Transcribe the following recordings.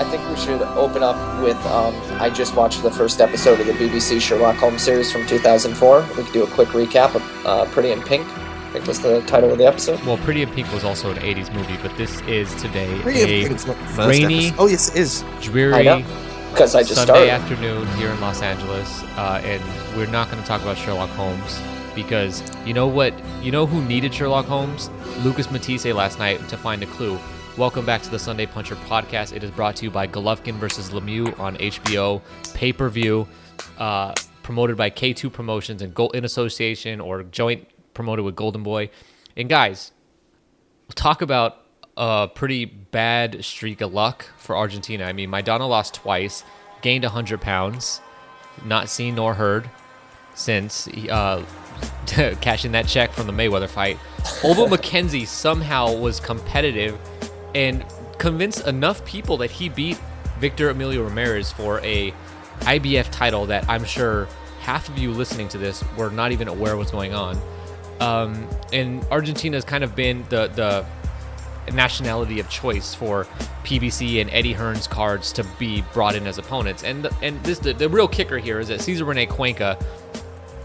I think we should open up with, I just watched the first episode of the BBC Sherlock Holmes series from 2004. We could do a quick recap of Pretty in Pink, I think was the title of the episode. Well, Pretty in Pink was also an 80s movie, but this is today Pretty in Pink's not the first rainy, episode. Oh, yes, it is. dreary Because I just Sunday started. afternoon here in Los Angeles, and we're not going to talk about Sherlock Holmes because you know what? You know who needed Sherlock Holmes? Lucas Matthysse last night to find a clue. Welcome back to the Sunday Puncher podcast. It is brought to you by Golovkin vs. Lemieux on HBO, pay-per-view, promoted by K2 Promotions and in association or joint promoted with Golden Boy. And guys, we'll talk about a pretty bad streak of luck for Argentina. I mean, Maidana lost twice, gained 100 pounds, not seen nor heard since cashing that check from the Mayweather fight. Obo McKenzie somehow was competitive and convinced enough people that he beat Victor Emilio Ramirez for a IBF title that I'm sure half of you listening to this were not even aware what's going on. And Argentina has kind of been the nationality of choice for PBC and Eddie Hearn's cards to be brought in as opponents. And the real kicker here is that Cesar Rene Cuenca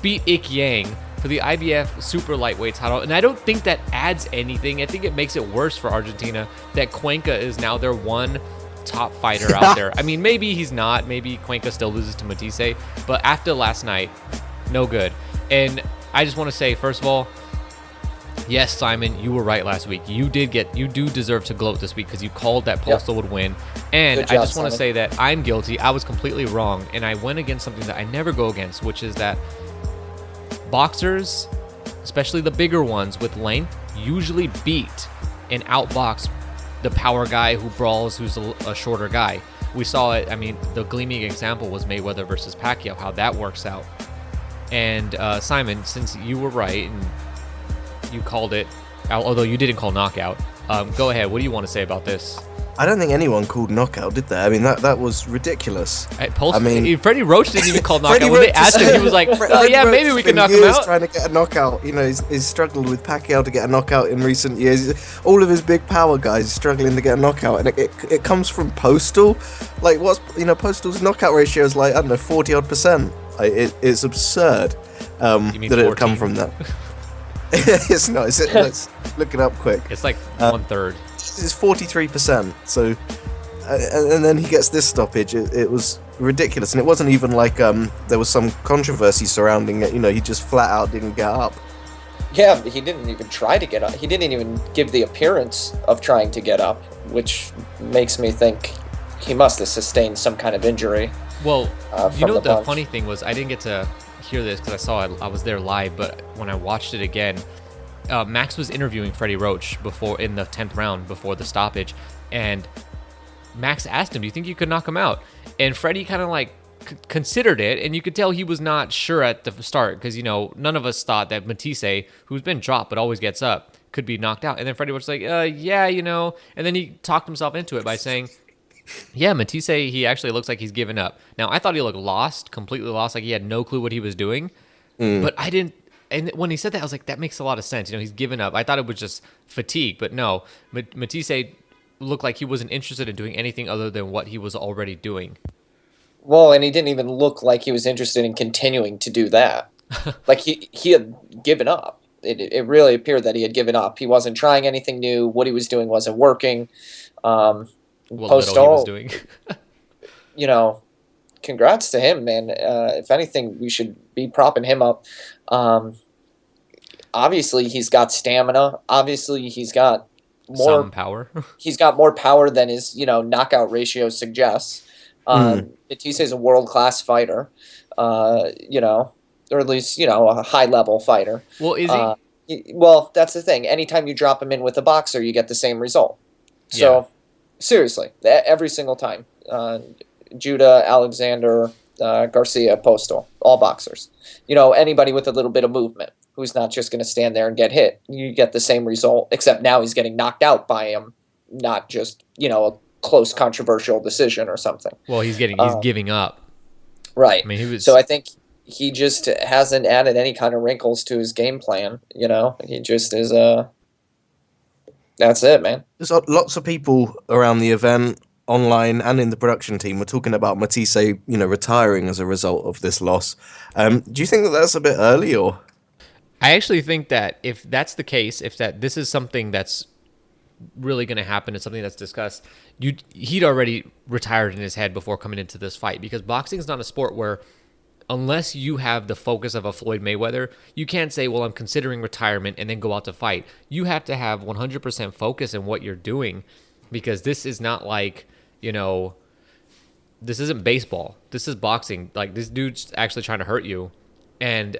beat Ik Yang for the IBF super lightweight title, and I don't think that adds anything. I think it makes it worse for Argentina that Cuenca is now their one top fighter out there. I mean, maybe he's not. Maybe Cuenca still loses to Matthysse, but after last night, no good. And I just want to say, first of all, yes, Simon, you were right last week. You do deserve to gloat this week because you called that Postol would win. And Good job, I just want to Simon. say that I'm guilty. I was completely wrong, and I went against something that I never go against, which is that boxers, especially the bigger ones with length, usually beat and outbox the power guy who brawls, who's a shorter guy. We saw it. I mean, the gleaming example was Mayweather versus Pacquiao, how that works out. And Simon, since you were right and you called it, although you didn't call knockout, go ahead. What do you want to say about this? I don't think anyone called knockout, did they? I mean, that was ridiculous. Freddie Roach didn't even call knockout. Freddie When they Roach asked him, he was like, Freddie yeah, Roach maybe we has can been knock him years out. trying to get a knockout. You know, he's struggled with Pacquiao to get a knockout in recent years. All of his big power guys are struggling to get a knockout, and it comes from Postol. Like, Postol's knockout ratio is like, I don't know, 40-odd%. Like, it's absurd You mean that it 14? come from that. It's not. Let's look it up quick. It's like 1/3. It's 43%. So, and then he gets this stoppage. It was ridiculous, and it wasn't even like there was some controversy surrounding it. You know, he just flat out didn't get up. Yeah, he didn't even try to get up. He didn't even give the appearance of trying to get up, which makes me think he must have sustained some kind of injury. Well, you from know, the punch. funny thing was I didn't get to hear this because I saw it. I was there live, but when I watched it again, Max was interviewing Freddie Roach before in the 10th round before the stoppage, and Max asked him, "Do you think you could knock him out?" And Freddie kind of like considered it, and you could tell he was not sure at the start because none of us thought that Matthysse, who's been dropped but always gets up, could be knocked out. And then Freddie was like, "Yeah, and then he talked himself into it by saying, yeah, Matthysse, he actually looks like he's given up. Now, I thought he looked lost, completely lost, like he had no clue what he was doing. But I didn't. And when he said that, I was like, that makes a lot of sense. He's given up. I thought it was just fatigue. But no, Matthysse looked like he wasn't interested in doing anything other than what he was already doing. Well, and he didn't even look like he was interested in continuing to do that. Like he had given up. It really appeared that he had given up. He wasn't trying anything new. What he was doing wasn't working. What little he was doing. Congrats to him, man. If anything, we should be propping him up. Obviously, he's got stamina. Obviously, he's got more Some power. He's got more power than his knockout ratio suggests. Matthysse is a world-class fighter, or at least a high-level fighter. Well, is he? Well, that's the thing. Anytime you drop him in with a boxer, you get the same result. So, seriously, every single time. Judah, Alexander, Garcia, Postol, all boxers. Anybody with a little bit of movement who's not just going to stand there and get hit, you get the same result, except now he's getting knocked out by him, not just, a close controversial decision or something. Well, he's giving up. Right. I mean, So I think he just hasn't added any kind of wrinkles to his game plan, He just is that's it, man. There's lots of people around the event online and in the production team were talking about Matthysse, retiring as a result of this loss. Do you think that that's a bit early, or? I actually think that if that's the case, if that this is something that's really going to happen, it's something that's discussed, he'd already retired in his head before coming into this fight, because boxing is not a sport where, unless you have the focus of a Floyd Mayweather, you can't say, well, I'm considering retirement and then go out to fight. You have to have 100% focus in what you're doing, because this is not like, this isn't baseball. This is boxing. Like, this dude's actually trying to hurt you. And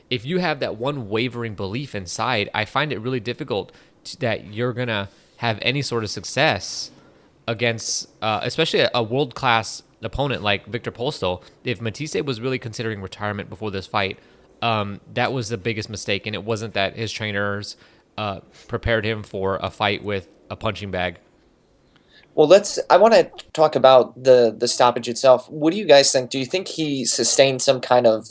if you have that one wavering belief inside, I find it really difficult that you're going to have any sort of success against, especially a world-class opponent like Viktor Postol. If Matthysse was really considering retirement before this fight, that was the biggest mistake. And it wasn't that his trainers prepared him for a fight with a punching bag. Well, I want to talk about the stoppage itself. What do you guys think? Do you think he sustained some kind of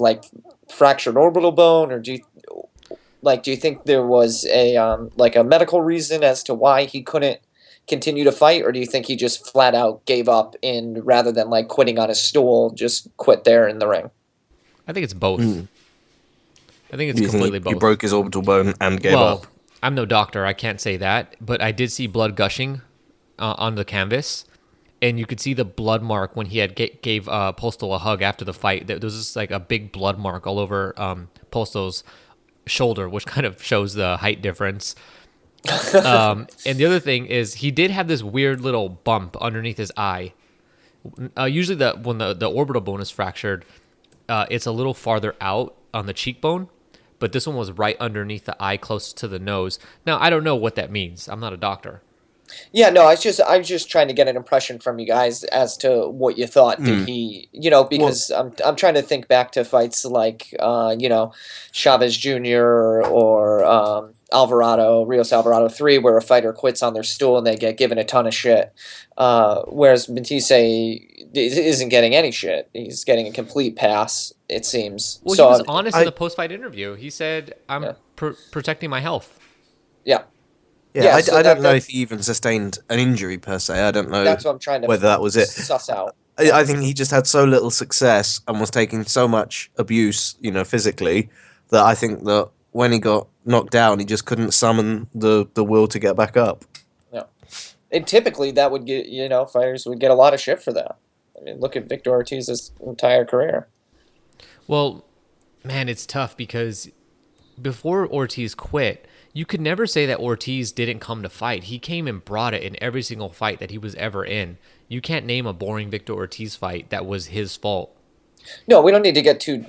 fractured orbital bone, or do you think there was a medical reason as to why he couldn't continue to fight, or do you think he just flat out gave up and rather than quitting on his stool, just quit there in the ring? I think it's both. I think it's completely both. He broke his orbital bone and gave up. I'm no doctor, I can't say that, but I did see blood gushing on the canvas, and you could see the blood mark when he had gave Postol a hug after the fight. There was just a big blood mark all over Postol's shoulder, which kind of shows the height difference. And the other thing is, he did have this weird little bump underneath his eye. Usually when the orbital bone is fractured, it's a little farther out on the cheekbone, but this one was right underneath the eye, close to the nose. Now, I don't know what that means. I'm not a doctor. Yeah, no, I was just trying to get an impression from you guys as to what you thought. Did he, because I'm trying to think back to fights like, Chavez Jr. or Rios Alvarado 3, where a fighter quits on their stool and they get given a ton of shit. Whereas Matthysse isn't getting any shit. He's getting a complete pass, it seems. Well, he was honest in the post-fight interview. He said, I'm protecting my health. Yeah. Yeah, I don't know if he even sustained an injury per se. I don't know. That's what I'm trying to whether that was it. Suss out. I think he just had so little success and was taking so much abuse, physically, that I think that when he got knocked down, he just couldn't summon the will to get back up. Yeah, and typically that would get fighters would get a lot of shit for that. I mean, look at Victor Ortiz's entire career. Well, man, it's tough because before Ortiz quit, you could never say that Ortiz didn't come to fight. He came and brought it in every single fight that he was ever in. You can't name a boring Victor Ortiz fight that was his fault. No, we don't need to get too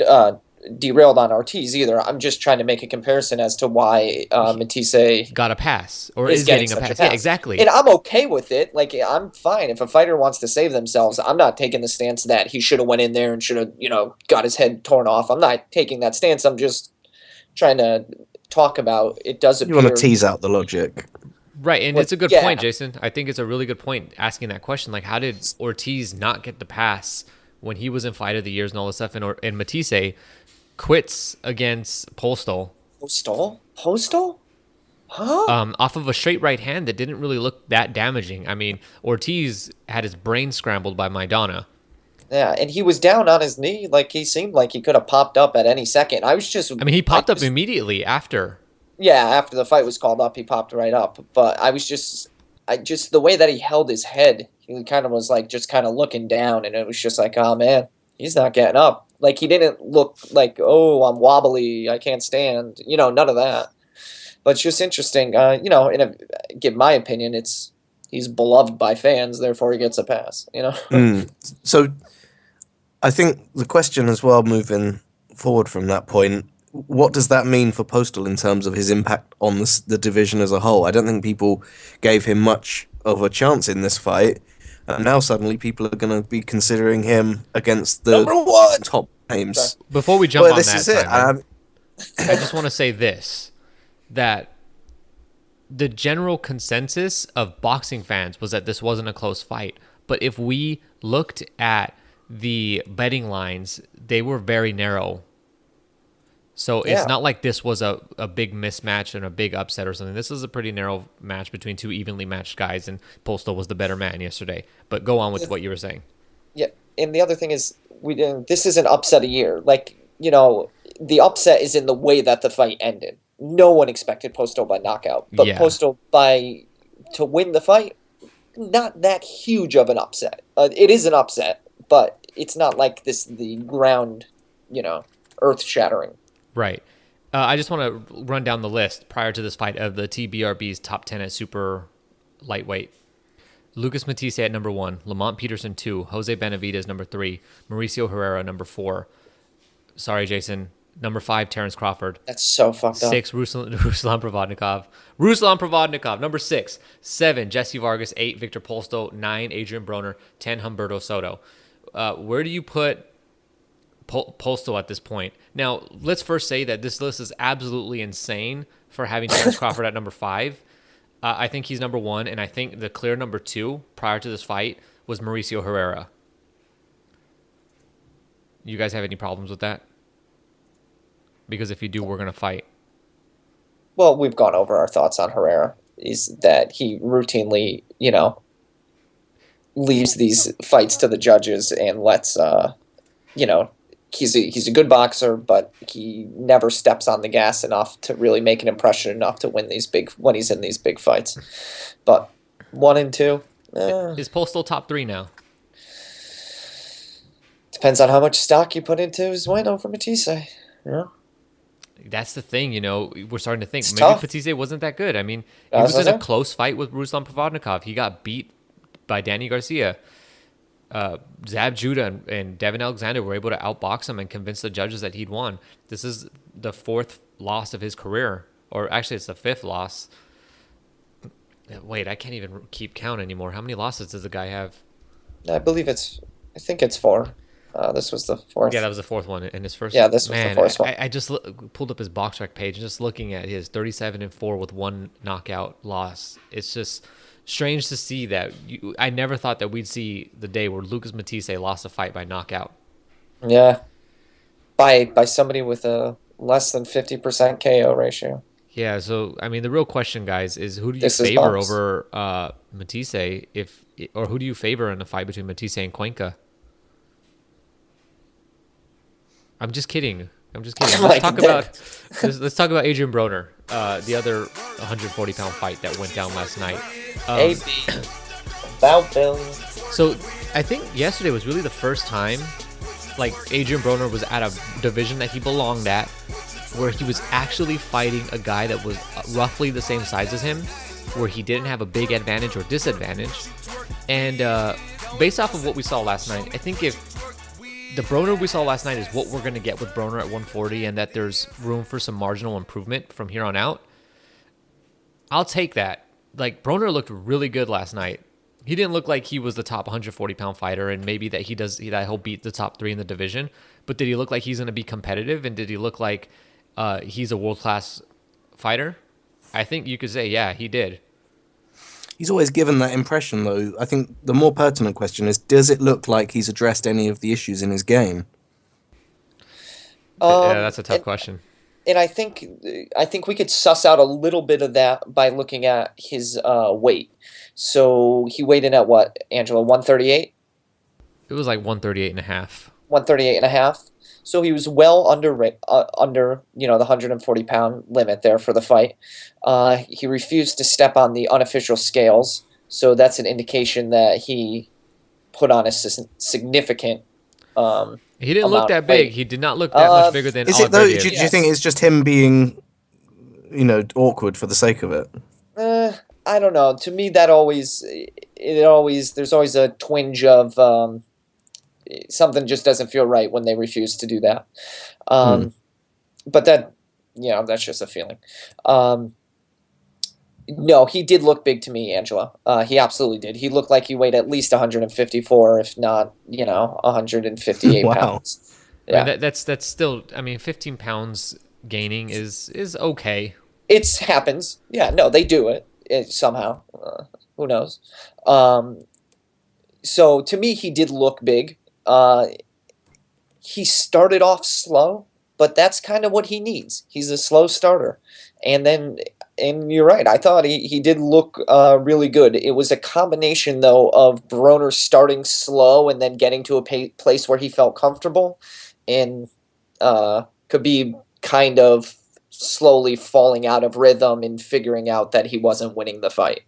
derailed on Ortiz either. I'm just trying to make a comparison as to why Matthysse got a pass or is getting a pass. Yeah, exactly. And I'm okay with it. I'm fine. If a fighter wants to save themselves, I'm not taking the stance that he should have went in there and should have, got his head torn off. I'm not taking that stance. I'm just trying to talk about it. Does appear you want to tease out the logic, right? And it's a good point, Jason. I think it's a really good point asking that question. How did Ortiz not get the pass when he was in Fight of the Years and all this stuff? And Matthysse quits against Postol. Postol? Huh? Off of a straight right hand that didn't really look that damaging. I mean, Ortiz had his brain scrambled by Maidana. Yeah, and he was down on his knee. He seemed like he could have popped up at any second. He popped up immediately after. Yeah, after the fight was called up, he popped right up. But I just the way that he held his head, he kind of was just kind of looking down, and it was just oh man, he's not getting up. He didn't look oh, I'm wobbly, I can't stand. None of that. But it's just interesting. Give my opinion, he's beloved by fans, therefore he gets a pass. So I think the question as well, moving forward from that point, what does that mean for Postol in terms of his impact on the division as a whole? I don't think people gave him much of a chance in this fight, and now suddenly people are going to be considering him against the top names. Before we jump on this that, is it. I just want to say this, that the general consensus of boxing fans was that this wasn't a close fight. But if we looked at the betting lines, they were very narrow. So it's not like this was a big mismatch and a big upset or something. This is a pretty narrow match between two evenly matched guys, and Postol was the better man yesterday. But go on with what you were saying. Yeah, and the other thing is, this is an upset a year. Like, the upset is in the way that the fight ended. No one expected Postol by knockout, but Postol to win the fight, not that huge of an upset. It is an upset, but it's not like the ground, earth-shattering. Right. I just want to run down the list prior to this fight of the TBRB's top 10 at super lightweight. Lucas Matthysse at number 1, Lamont Peterson 2, Jose Benavidez number 3, Mauricio Herrera number 4. Sorry, Jason. Number 5, Terrence Crawford. That's so fucked up. 6, Ruslan Provodnikov. Ruslan Provodnikov, number 6. 7, Jesse Vargas. 8, Viktor Postol. 9, Adrien Broner. 10, Humberto Soto. Where do you put Postol at this point? Now, let's first say that this list is absolutely insane for having Terrence Crawford at number 5. I think he's number 1, and I think the clear number 2 prior to this fight was Mauricio Herrera. You guys have any problems with that? Because if you do, we're going to fight. Well, we've gone over our thoughts on Herrera. Is that he routinely, leaves these fights to the judges and lets, he's a good boxer, but he never steps on the gas enough to really make an impression enough to win when he's in these big fights. But 1 and 2, is Postol top 3 now? Depends on how much stock you put into his win over Matthysse. Yeah. That's the thing, we're starting to think It's maybe tough. Matthysse wasn't that good. I mean, he was in a close fight with Ruslan Provodnikov. He got beat by Danny Garcia. Zab Judah and Devin Alexander were able to outbox him and convince the judges that he'd won. This is the 4th loss of his career, or actually it's the 5th loss. Wait, I can't even keep count anymore. How many losses does the guy have? I think it's 4. This was the 4th. Yeah, that was the 4th one in his first. Yeah, this was the 4th one. I just pulled up his BoxRec page and just looking at his 37-4 with 1 knockout loss. It's just strange to see that. I never thought that we'd see the day where Lucas Matthysse lost a fight by knockout. Yeah, by somebody with a less than 50% KO ratio. Yeah, so I mean, the real question, guys, is who do you favor over Matthysse, or who do you favor in a fight between Matthysse and Cuenca? I'm just kidding. Let's talk about Adrien Broner, the other 140-pound fight that went down last night. About Bill. So I think yesterday was really the first time, like, Adrien Broner was at a division that he belonged at, where he was actually fighting a guy that was roughly the same size as him, where he didn't have a big advantage or disadvantage. And based off of what we saw last night, I think if the Broner we saw last night is what we're going to get with Broner at 140, and that there's room for some marginal improvement from here on out, I'll take that. Like, Broner looked really good last night. He didn't look like he was the top 140-pound fighter, and maybe that he'll beat the top 3 in the division. But did he look like he's going to be competitive, and did he look like he's a world-class fighter? I think you could say, yeah, he did. He's always given that impression, though. I think the more pertinent question is, does it look like he's addressed any of the issues in his game? Yeah, that's a tough question. And I think we could suss out a little bit of that by looking at his weight. So he weighed in at what, Angela, 138? It was like 138 and a half. 138 and a half. So he was well under the 140-pound limit there for the fight. He refused to step on the unofficial scales, so that's an indication that he put on a significant. He didn't look that big. He did not look that much bigger than. Is it though? Do you think it's just him being, awkward for the sake of it? I don't know. To me, there's always a twinge of. Something just doesn't feel right when they refuse to do that. But that's just a feeling. No, he did look big to me, Angela. He absolutely did. He looked like he weighed at least 154, if not, 158 wow. pounds. Yeah, I mean, that's still. I mean, 15 pounds gaining is okay. It happens. Yeah, no, they do it somehow. Who knows? So to me, he did look big. He started off slow, but that's kind of what he needs. He's a slow starter. And you're right, I thought he did look really good. It was a combination, though, of Broner starting slow and then getting to a place where he felt comfortable, and Khabib kind of slowly falling out of rhythm and figuring out that he wasn't winning the fight.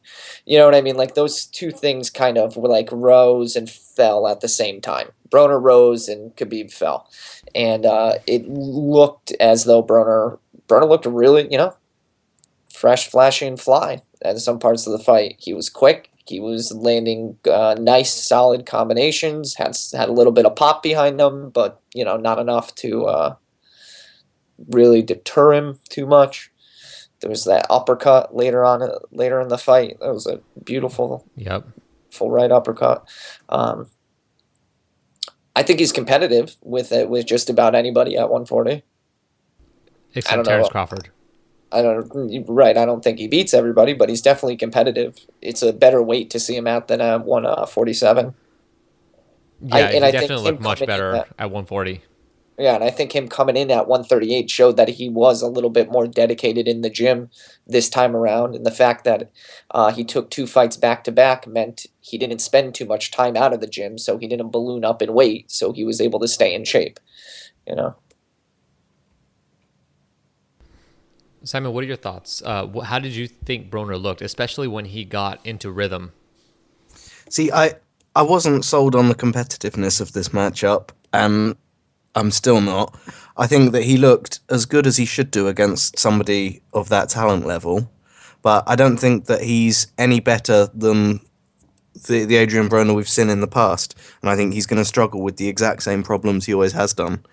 You know what I mean? Like, those two things kind of were like rose and fell at the same time. Broner rose and Khabib fell. And it looked as though Broner looked really, fresh, flashy, and fly at some parts of the fight. He was quick. He was landing nice, solid combinations, had a little bit of pop behind them, but, not enough to really deter him too much. There was that uppercut later in the fight. That was a beautiful, full right uppercut. I think he's competitive with just about anybody at 140. Except Terrence Crawford. I don't think he beats everybody, but he's definitely competitive. It's a better weight to see him at than at 147. Yeah, he definitely looked much better at 140. Yeah, and I think him coming in at 138 showed that he was a little bit more dedicated in the gym this time around. And the fact that he took 2 fights back-to-back meant he didn't spend too much time out of the gym, so he didn't balloon up in weight, so he was able to stay in shape, Simon, what are your thoughts? How did you think Broner looked, especially when he got into rhythm? See, I wasn't sold on the competitiveness of this matchup, and I'm still not. I think that he looked as good as he should do against somebody of that talent level, but I don't think that he's any better than the Adrien Broner we've seen in the past, and I think he's going to struggle with the exact same problems he always has done.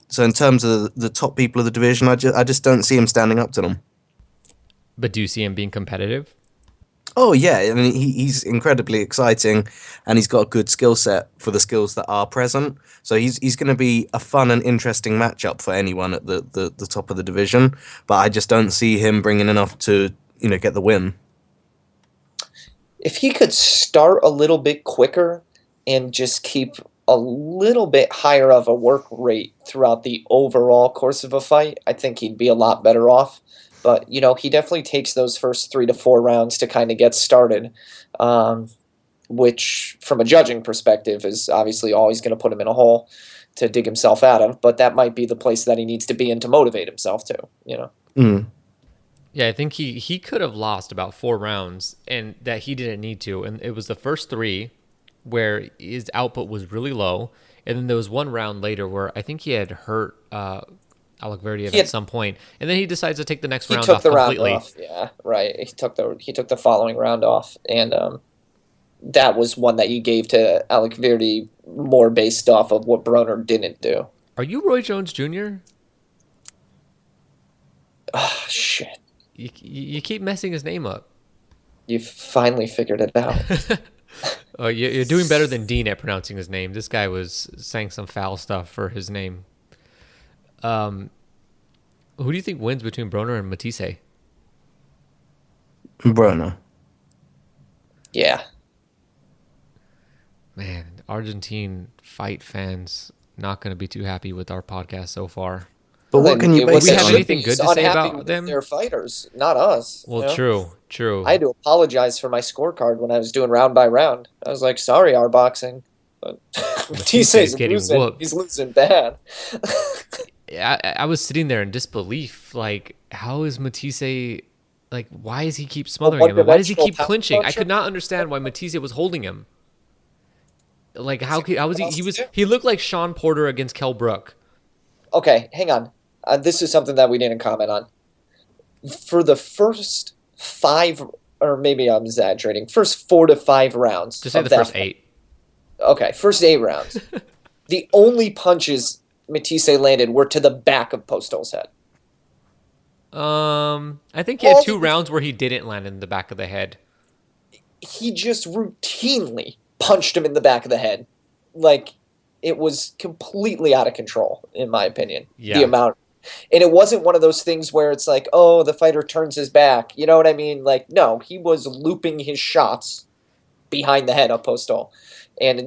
So in terms of the top people of the division, I just don't see him standing up to them. But do you see him being competitive? Oh, yeah. I mean, he's incredibly exciting, and he's got a good skill set for the skills that are present. So he's going to be a fun and interesting matchup for anyone at the top of the division. But I just don't see him bringing enough to, get the win. If he could start a little bit quicker and just keep a little bit higher of a work rate throughout the overall course of a fight, I think he'd be a lot better off. But, he definitely takes those first 3 to 4 rounds to kind of get started, which, from a judging perspective, is obviously always going to put him in a hole to dig himself out of. But that might be the place that he needs to be in to motivate himself to, Yeah, I think he could have lost about 4 rounds, and that he didn't need to. And it was the first 3 where his output was really low. And then there was 1 round later where I think he had hurt Alec Verdiev at some point, and then he decides to take the next round off completely. Round off. Yeah, right. He took the following round off, and that was one that you gave to Alec Verdiev more based off of what Broner didn't do. Are you Roy Jones Jr.? Oh, shit. You keep messing his name up. You finally figured it out. Oh, you're doing better than Dean at pronouncing his name. This guy was saying some foul stuff for his name. Who do you think wins between Broner and Matthysse? Broner. Yeah. Man, Argentine fight fans not going to be too happy with our podcast so far. But what can you do we have anything good to say about them? They're fighters, not us. Well, true. I had to apologize for my scorecard when I was doing round by round. I was like, sorry, our boxing. But Matthysse getting losing. Whooped. He's losing bad. I was sitting there in disbelief. Like, how is Matthysse... Like, why does he keep smothering him? Why does he keep clinching? I could not understand why Matthysse was holding him. Like, how was he... He looked like Sean Porter against Kell Brook. Okay, hang on. This is something that we didn't comment on. For the first 5, or maybe I'm exaggerating, first 4 to 5 rounds. Just say the first 8. Okay, first 8 rounds. The only punches Matthysse landed were to the back of Postol's head. I think he had 2 rounds where he didn't land in the back of the head. He just routinely punched him in the back of the head. Like, it was completely out of control, in my opinion. Yeah. The amount. And it wasn't one of those things where it's like, oh, the fighter turns his back. You know what I mean? Like, no, he was looping his shots behind the head of Postol. And,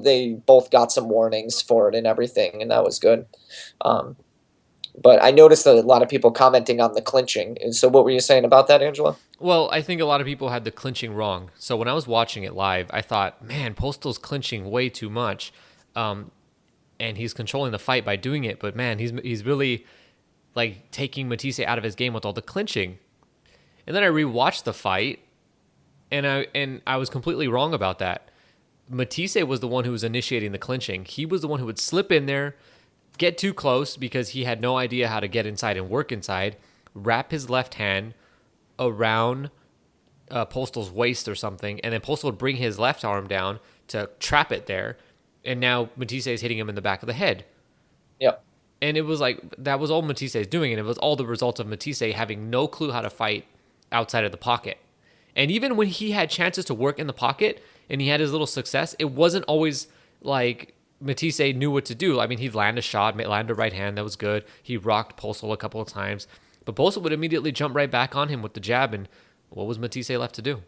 they both got some warnings for it and everything, and that was good. But I noticed a lot of people commenting on the clinching. And so what were you saying about that, Angela? Well, I think a lot of people had the clinching wrong. So when I was watching it live, I thought, man, Postol's clinching way too much. And he's controlling the fight by doing it. But man, he's really like taking Matthysse out of his game with all the clinching. And then I rewatched the fight, and I was completely wrong about that. Matthysse was the one who was initiating the clinching. He was the one who would slip in there, get too close because he had no idea how to get inside and work inside, wrap his left hand around Postol's waist or something, and then Postol would bring his left arm down to trap it there, and now Matthysse is hitting him in the back of the head. Yep. And it was like, that was all Matthysse is doing, and it was all the result of Matthysse having no clue how to fight outside of the pocket. And even when he had chances to work in the pocket and he had his little success, it wasn't always like Matthysse knew what to do. I mean, he'd land a shot, land a right hand, that was good. He rocked Postol a couple of times. But Postol would immediately jump right back on him with the jab, and what was Matthysse left to do?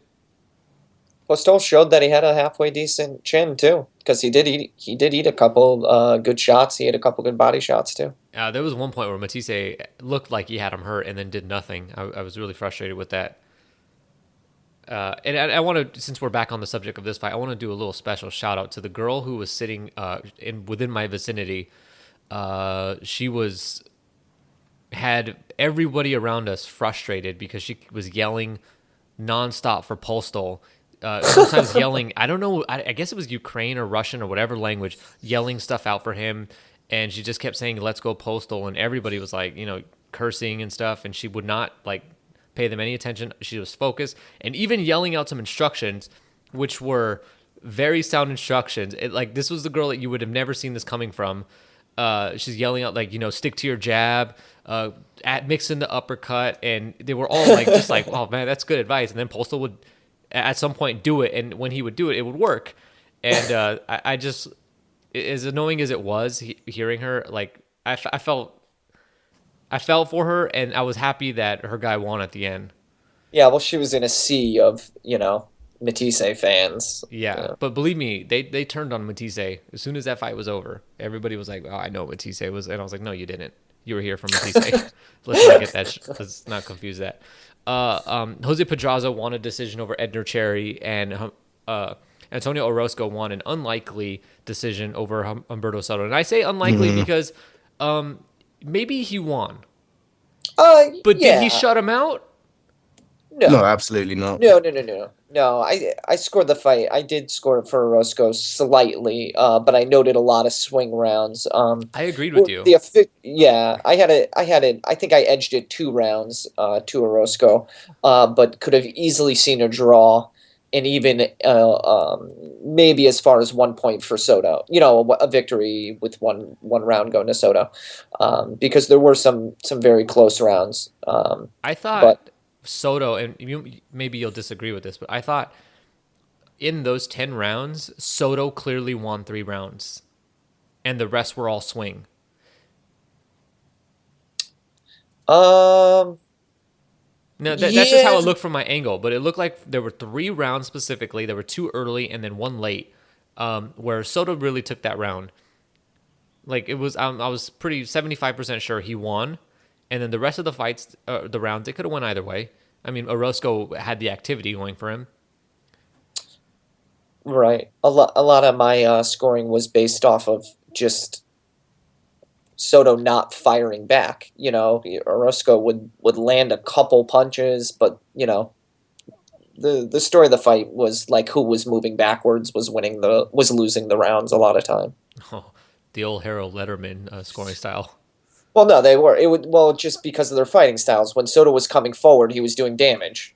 Postol showed that he had a halfway decent chin too, because he did eat a couple good shots. He had a couple good body shots too. There was one point where Matthysse looked like he had him hurt and then did nothing. I was really frustrated with that. And I want to, since we're back on the subject of this fight, I want to do a little special shout out to the girl who was sitting within my vicinity. She had everybody around us frustrated because she was yelling nonstop for Postol. Sometimes yelling, I don't know, I guess it was Ukraine or Russian or whatever language, yelling stuff out for him. And she just kept saying, let's go Postol. And everybody was like, cursing and stuff. And she would not like pay them any attention. She was focused and even yelling out some instructions, which were very sound instructions. This was the girl that you would have never seen this coming from. She's yelling out stick to your jab, mix in the uppercut. And they were all like, just like, oh man, that's good advice. And then Postol would at some point do it. And when he would do it, it would work. And I just, as annoying as it was hearing her, like I felt for her, and I was happy that her guy won at the end. Yeah, well, she was in a sea of Matthysse fans. Yeah, but believe me, they turned on Matthysse as soon as that fight was over. Everybody was like, "Oh, I know Matthysse was," and I was like, "No, you didn't. You were here for Matthysse." Let's not get that. Let's not confuse that. Jose Pedraza won a decision over Edner Cherry, and Antonio Orozco won an unlikely decision over Humberto Soto. And I say unlikely because maybe he won. But yeah. Did he shut him out? No, absolutely not. No, I scored the fight. I did score for Orozco slightly, but I noted a lot of swing rounds. I agreed with you. I had it. I think I edged it 2 rounds to Orozco, but could have easily seen a draw. And even maybe as far as 1 point for Soto, a victory with one round going to Soto, because there were some very close rounds. I thought Soto, and maybe you'll disagree with this, but I thought in those 10 rounds, Soto clearly won 3 rounds, and the rest were all swing. No, that's just how it looked from my angle, but it looked like there were 3 rounds specifically. There were 2 early and then 1 late, where Soto really took that round. Like it was, I was pretty 75% sure he won, and then the rest of the fights, the rounds, it could have went either way. I mean, Orozco had the activity going for him. Right. A lot of my scoring was based off of just Soto not firing back. Orozco would land a couple punches, but the story of the fight was like who was moving backwards was losing the rounds a lot of time. Oh, the old Harold Letterman scoring style. Well, no, they were. Just because of their fighting styles. When Soto was coming forward, he was doing damage.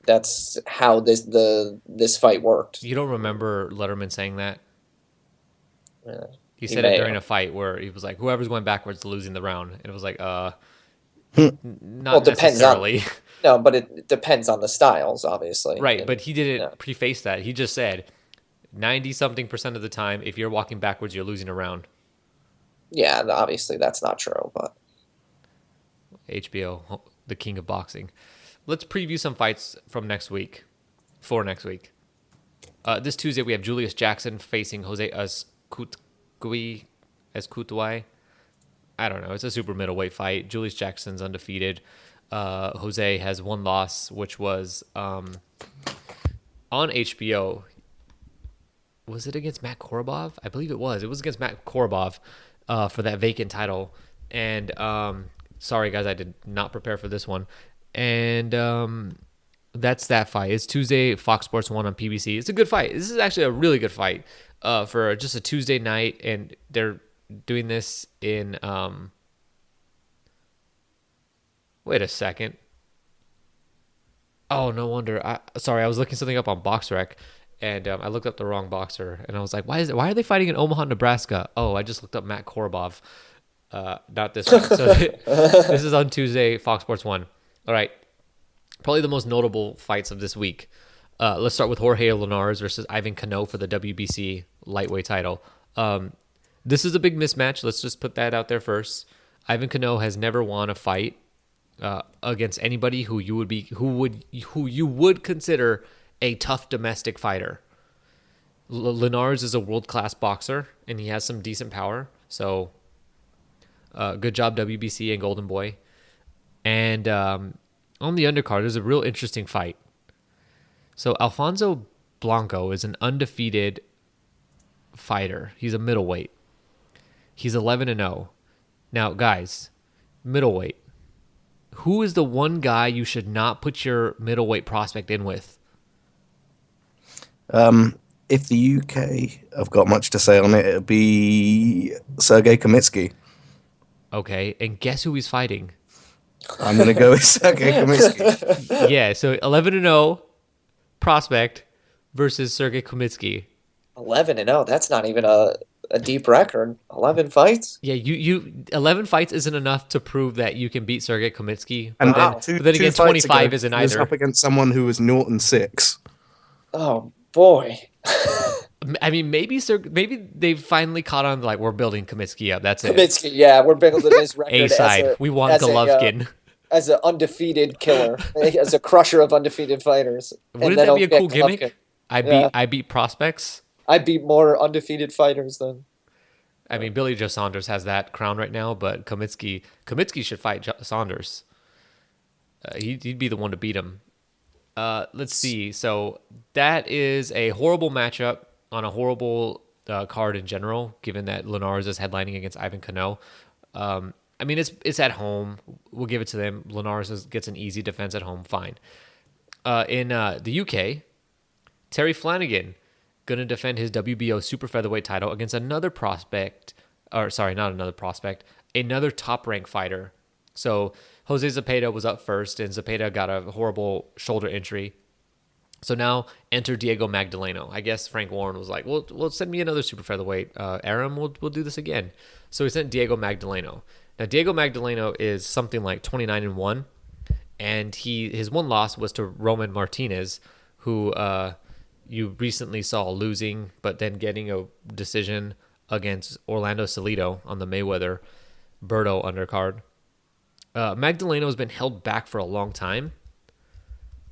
That's how this fight worked. You don't remember Letterman saying that? Yeah. He said it during a fight where he was like, whoever's going backwards is losing the round. And it was like, not necessarily. No, but it depends on the styles, obviously. Right, but he didn't preface that. He just said 90-something% of the time, if you're walking backwards, you're losing a round. Yeah, obviously that's not true, but... HBO, the king of boxing. Let's preview some fights from next week. For next week. This Tuesday, we have Julius Jackson facing Jose Azcutui. I don't know. It's a super middleweight fight. Julius Jackson's undefeated. Jose has one loss, which was on HBO. Was it against Matt Korobov? I believe it was. It was against Matt Korobov for that vacant title. And sorry, guys, I did not prepare for this one. And that's that fight. It's Tuesday, Fox Sports 1 on PBC. It's a good fight. This is actually a really good fight for just a Tuesday night. And they're doing this in... wait a second. Oh, no wonder. Sorry, I was looking something up on BoxRec. And I looked up the wrong boxer, and I was like, "Why are they fighting in Omaha, Nebraska?" Oh, I just looked up Matt Korobov, not this one. So this is on Tuesday, Fox Sports 1. All right, probably the most notable fights of this week. Let's start with Jorge Linares versus Ivan Cano for the WBC lightweight title. This is a big mismatch. Let's just put that out there first. Ivan Cano has never won a fight against anybody who you would consider a tough domestic fighter. Linares is a world-class boxer, and he has some decent power. So, good job, WBC and Golden Boy. And on the undercard, there's a real interesting fight. So, Alfonso Blanco is an undefeated fighter. He's a middleweight. He's 11-0. Now, guys, middleweight. Who is the one guy you should not put your middleweight prospect in with? If the UK have got much to say on it, it'll be Sergey Kamitsky. Okay, and guess who he's fighting? I'm going to go with Sergey Kamitsky. Yeah, so 11-0 prospect versus Sergey Kamitsky. 11-0. That's not even a deep record. 11 fights. Yeah, you 11 fights isn't enough to prove that you can beat Sergey Kamitsky. And But then again, 25 isn't he was either. up against someone who was 0-6. Oh boy. I mean, maybe they've finally caught on. Like, we're building Kamitsky up. That's it. Kamitsky, yeah, we're building his record. A side. We want Golovkin. As an undefeated killer, as a crusher of undefeated fighters. Wouldn't that be a cool gimmick? I beat prospects. I beat more undefeated fighters than. I mean, Billy Joe Saunders has that crown right now, but Kamitsky should fight Saunders. He'd be the one to beat him. Let's see. So that is a horrible matchup on a horrible card in general, given that Linares is headlining against Ivan Cano. I mean, it's at home. We'll give it to them. Linares gets an easy defense at home. Fine. In the UK, Terry Flanagan going to defend his WBO super featherweight title against another prospect. Or sorry, not another prospect. Another top-ranked fighter. So Jose Zepeda was up first, and Zepeda got a horrible shoulder injury. So now enter Diego Magdaleno. I guess Frank Warren was like, well, send me another super featherweight. Aram, we'll do this again. So he sent Diego Magdaleno. Now, Diego Magdaleno is something like 29-1, and his one loss was to Roman Martinez, who you recently saw losing, but then getting a decision against Orlando Salido on the Mayweather Berto undercard. Magdaleno has been held back for a long time.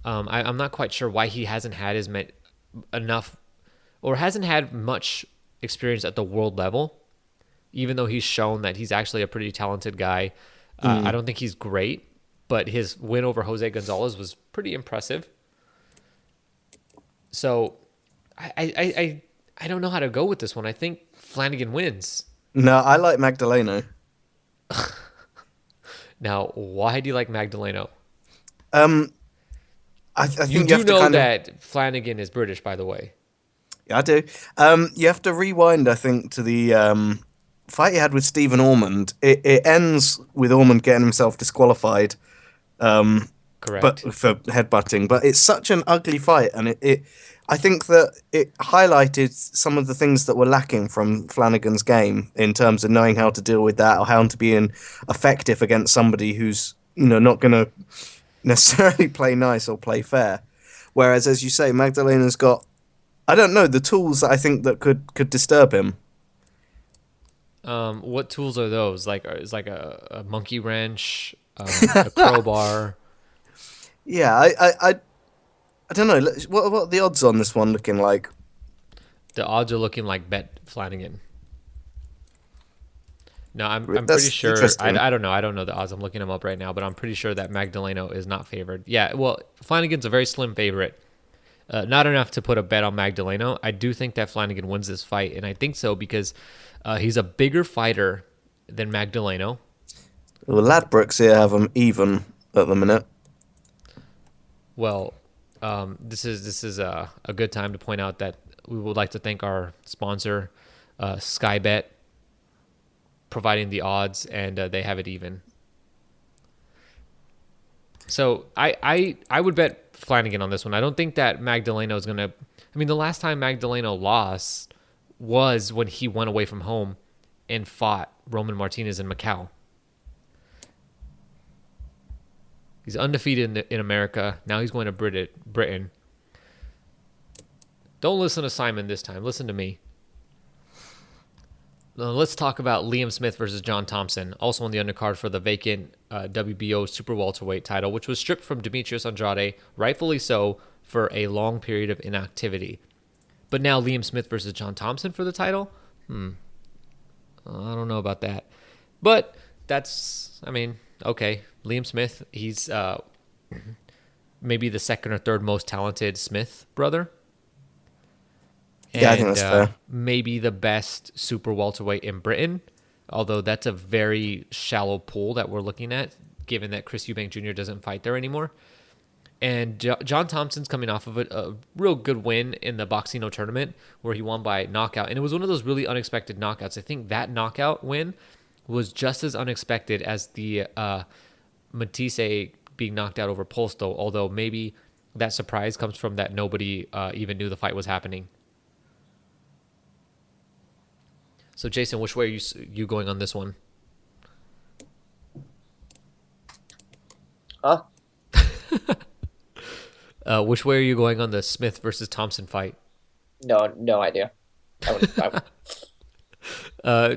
I'm not quite sure why he hasn't had enough, or hasn't had much experience at the world level, even though he's shown that he's actually a pretty talented guy. I don't think he's great, but his win over Jose Gonzalez was pretty impressive. So I don't know how to go with this one. I think Flanagan wins. No, I like Magdaleno. Now, why do you like Magdaleno? I think you do know that Flanagan is British, by the way. Yeah, I do. You have to rewind, I think, to the fight he had with Stephen Ormond. It ends with Ormond getting himself disqualified. Correct. But for headbutting. But it's such an ugly fight, and I think that it highlighted some of the things that were lacking from Flanagan's game in terms of knowing how to deal with that, or how to be effective against somebody who's not going to necessarily play nice or play fair. Whereas, as you say, Magdalena's got, I don't know, the tools that I think that could disturb him. What tools are those? Is like a monkey wrench, a crowbar. Yeah, I don't know. What are the odds on this one looking like? The odds are looking like bet Flanagan. No, I'm pretty That's sure. interesting. I don't know. I don't know the odds. I'm looking them up right now, but I'm pretty sure that Magdaleno is not favored. Yeah, well, Flanagan's a very slim favorite. Not enough to put a bet on Magdaleno. I do think that Flanagan wins this fight, and I think so because he's a bigger fighter than Magdaleno. Well, Ladbrokes here have them even at the minute. Well, this is a good time to point out that we would like to thank our sponsor, Skybet, providing the odds, and they have it even. So I would bet Flanagan on this one. I don't think that Magdaleno is going to... I mean, the last time Magdaleno lost was when he went away from home and fought Roman Martinez in Macau. He's undefeated in America. Now he's going to Britain. Don't listen to Simon this time. Listen to me. Let's talk about Liam Smith versus John Thompson, also on the undercard for the vacant WBO super welterweight title, which was stripped from Demetrius Andrade, rightfully so, for a long period of inactivity. But now Liam Smith versus John Thompson for the title? I don't know about that. But that's, I mean, okay. Liam Smith, he's maybe the second or third most talented Smith brother. Yeah, I think that's fair. Maybe the best super welterweight in Britain, although that's a very shallow pool that we're looking at, given that Chris Eubank Jr. doesn't fight there anymore. And John Thompson's coming off of a real good win in the Boxino tournament where he won by knockout. And it was one of those really unexpected knockouts. I think that knockout win was just as unexpected as the Matthysse being knocked out over Postol, although maybe that surprise comes from that nobody even knew the fight was happening. So, Jason, which way are you going on this one? Huh? Which way are you going on the Smith versus Thompson fight? No idea. I would.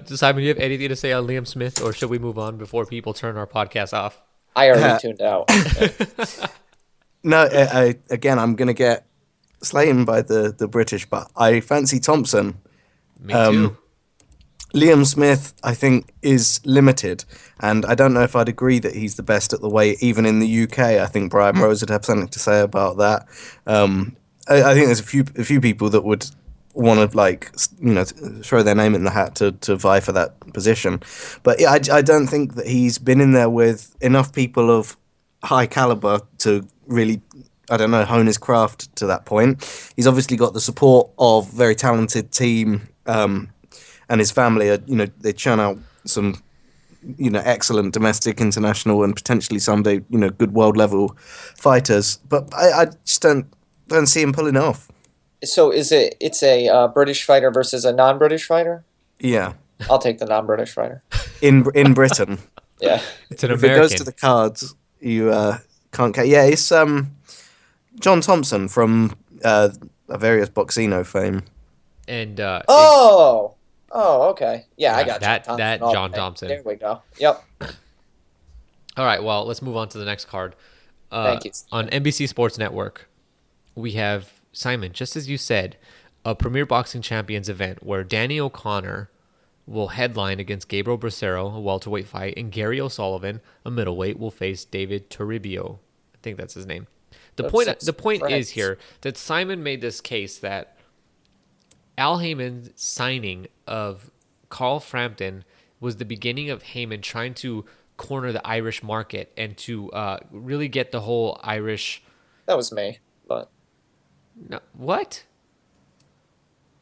Simon, do you have anything to say on Liam Smith, or should we move on before people turn our podcast off? I already tuned out. No, again, I'm going to get slain by the British, but I fancy Thompson. Me too. Liam Smith, I think, is limited, and I don't know if I'd agree that he's the best at the weight, even in the UK. I think Brian Rose would have something to say about that. I think there's a few people that would want to, throw their name in the hat to vie for that position. But yeah, I don't think that he's been in there with enough people of high caliber to really, hone his craft to that point. He's obviously got the support of a very talented team, and his family are, they churn out some, excellent domestic, international, and potentially someday, good world level fighters. But I just don't see him pulling off. So it's a British fighter versus a non-British fighter? Yeah. I'll take the non-British fighter. In Britain. Yeah. It's an if American. it goes to the cards, you can't get. Yeah, it's John Thompson from various Boxino fame. And okay. Yeah, I got that. John Thompson. That John Thompson. There we go. Yep. All right. Well, let's move on to the next card. Thank you. On NBC Sports Network, we have, Simon, just as you said, a Premier Boxing Champions event where Danny O'Connor will headline against Gabriel Bracero, a welterweight fight, and Gary O'Sullivan, a middleweight, will face David Toribio. I think that's his name. The point is here that Simon made this case that Al Heyman's signing of Carl Frampton was the beginning of Heyman trying to corner the Irish market and to really get the whole Irish... That was me, but... No, what?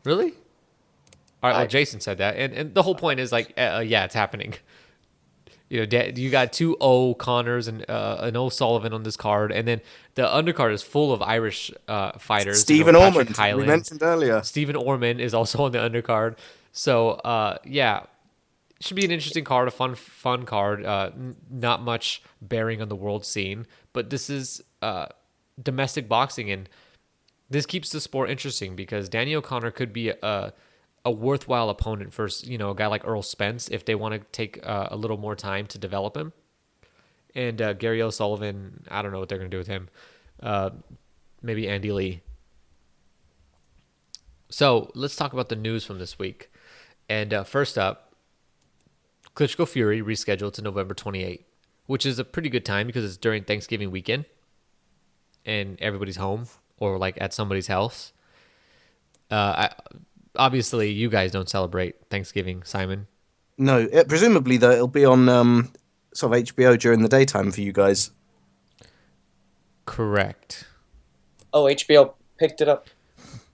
Really? All right, well, Jason said that. And the whole point is yeah, it's happening. You got two O'Connors and an O'Sullivan on this card, and then the undercard is full of Irish fighters. Stephen Ormond, we mentioned earlier. Stephen Ormond is also on the undercard. So, yeah, it should be an interesting card, a fun card. Not much bearing on the world scene, but this is domestic boxing, and this keeps the sport interesting because Danny O'Connor could be a worthwhile opponent for a guy like Earl Spence if they want to take a little more time to develop him. And Gary O'Sullivan, I don't know what they're going to do with him. Maybe Andy Lee. So let's talk about the news from this week. And first up, Klitschko Fury rescheduled to November 28th, which is a pretty good time because it's during Thanksgiving weekend and everybody's home or like at somebody's house. Obviously, you guys don't celebrate Thanksgiving, Simon. No, presumably though it'll be on sort of HBO during the daytime for you guys. Correct. Oh, HBO picked it up.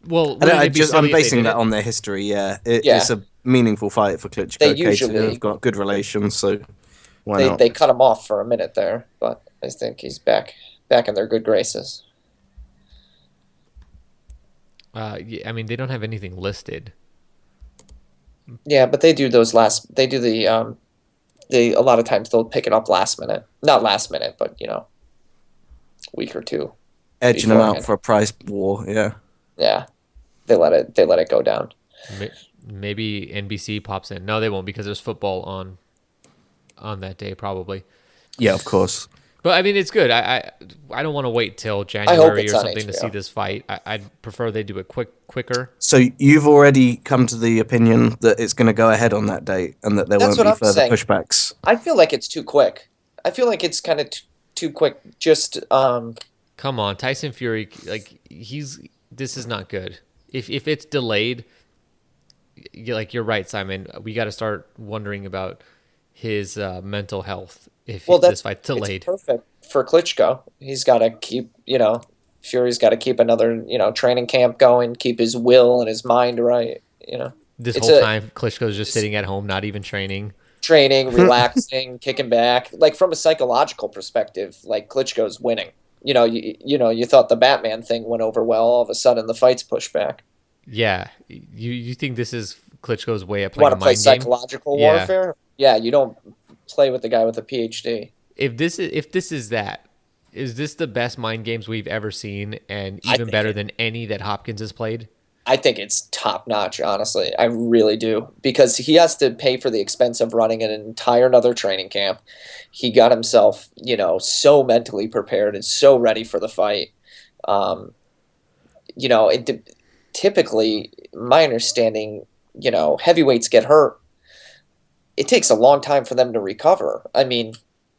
Well, I'm basing that on their history. Yeah, it's a meaningful fight for Klitschko. They usually have got good relations, so why not? They cut him off for a minute there, but I think he's back in their good graces. Yeah, I mean, they don't have anything listed. Yeah, but they do those They do a lot of times they'll pick it up last minute. Not last minute, but week or two. Edging them out for a prize war. Yeah. Yeah, they let it go down. Maybe NBC pops in. No, they won't because there's football on that day probably. Yeah, of course. But I mean, it's good. I don't want to wait till January or something to see this fight. I'd prefer they do it quicker. So you've already come to the opinion that it's going to go ahead on that date and that there won't be further pushbacks. I feel like it's too quick. I feel like it's kind of too quick. Just come on, Tyson Fury. Like this is not good. If it's delayed, you're right, Simon. We got to start wondering about his mental health. If this fight's delayed, it's perfect for Klitschko. He's got to keep, Fury's got to keep another, training camp going, keep his will and his mind right. This whole time Klitschko's just sitting at home, not even training, relaxing, kicking back. Like from a psychological perspective, like Klitschko's winning. You thought the Batman thing went over well. All of a sudden, the fight's pushed back. Yeah, you think this is Klitschko's way of playing a mind game? Want to play psychological warfare? Yeah, you don't play with the guy with a PhD. If this is that, is this the best mind games we've ever seen, and even better than any that Hopkins has played? I think it's top notch, honestly. I really do, because he has to pay for the expense of running an entire another training camp. He got himself, so mentally prepared and so ready for the fight. Typically, my understanding, heavyweights get hurt. It takes a long time for them to recover. I mean,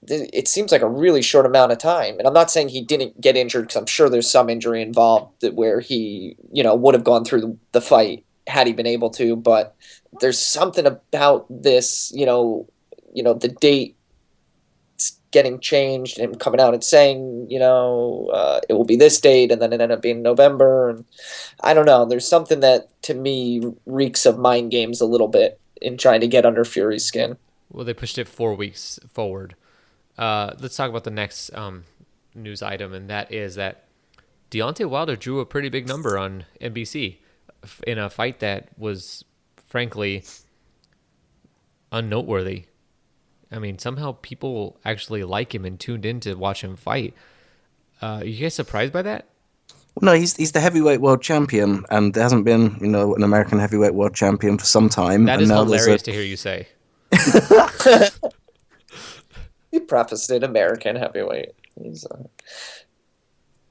it seems like a really short amount of time. And I'm not saying he didn't get injured, because I'm sure there's some injury involved where he, would have gone through the fight had he been able to. But there's something about this, the date getting changed and him coming out and saying, it will be this date, and then it ended up being November. And I don't know. There's something that, to me, reeks of mind games a little bit in trying to get under Fury's skin. Well, they pushed it 4 weeks forward. Let's talk about the next news item, and that is that Deontay Wilder drew a pretty big number on NBC in a fight that was, frankly, unnoteworthy. I mean, somehow people actually like him and tuned in to watch him fight. Are you guys surprised by that? No, he's the heavyweight world champion, and there hasn't been, an American heavyweight world champion for some time. That is hilarious to hear you say. He prefaced it American heavyweight.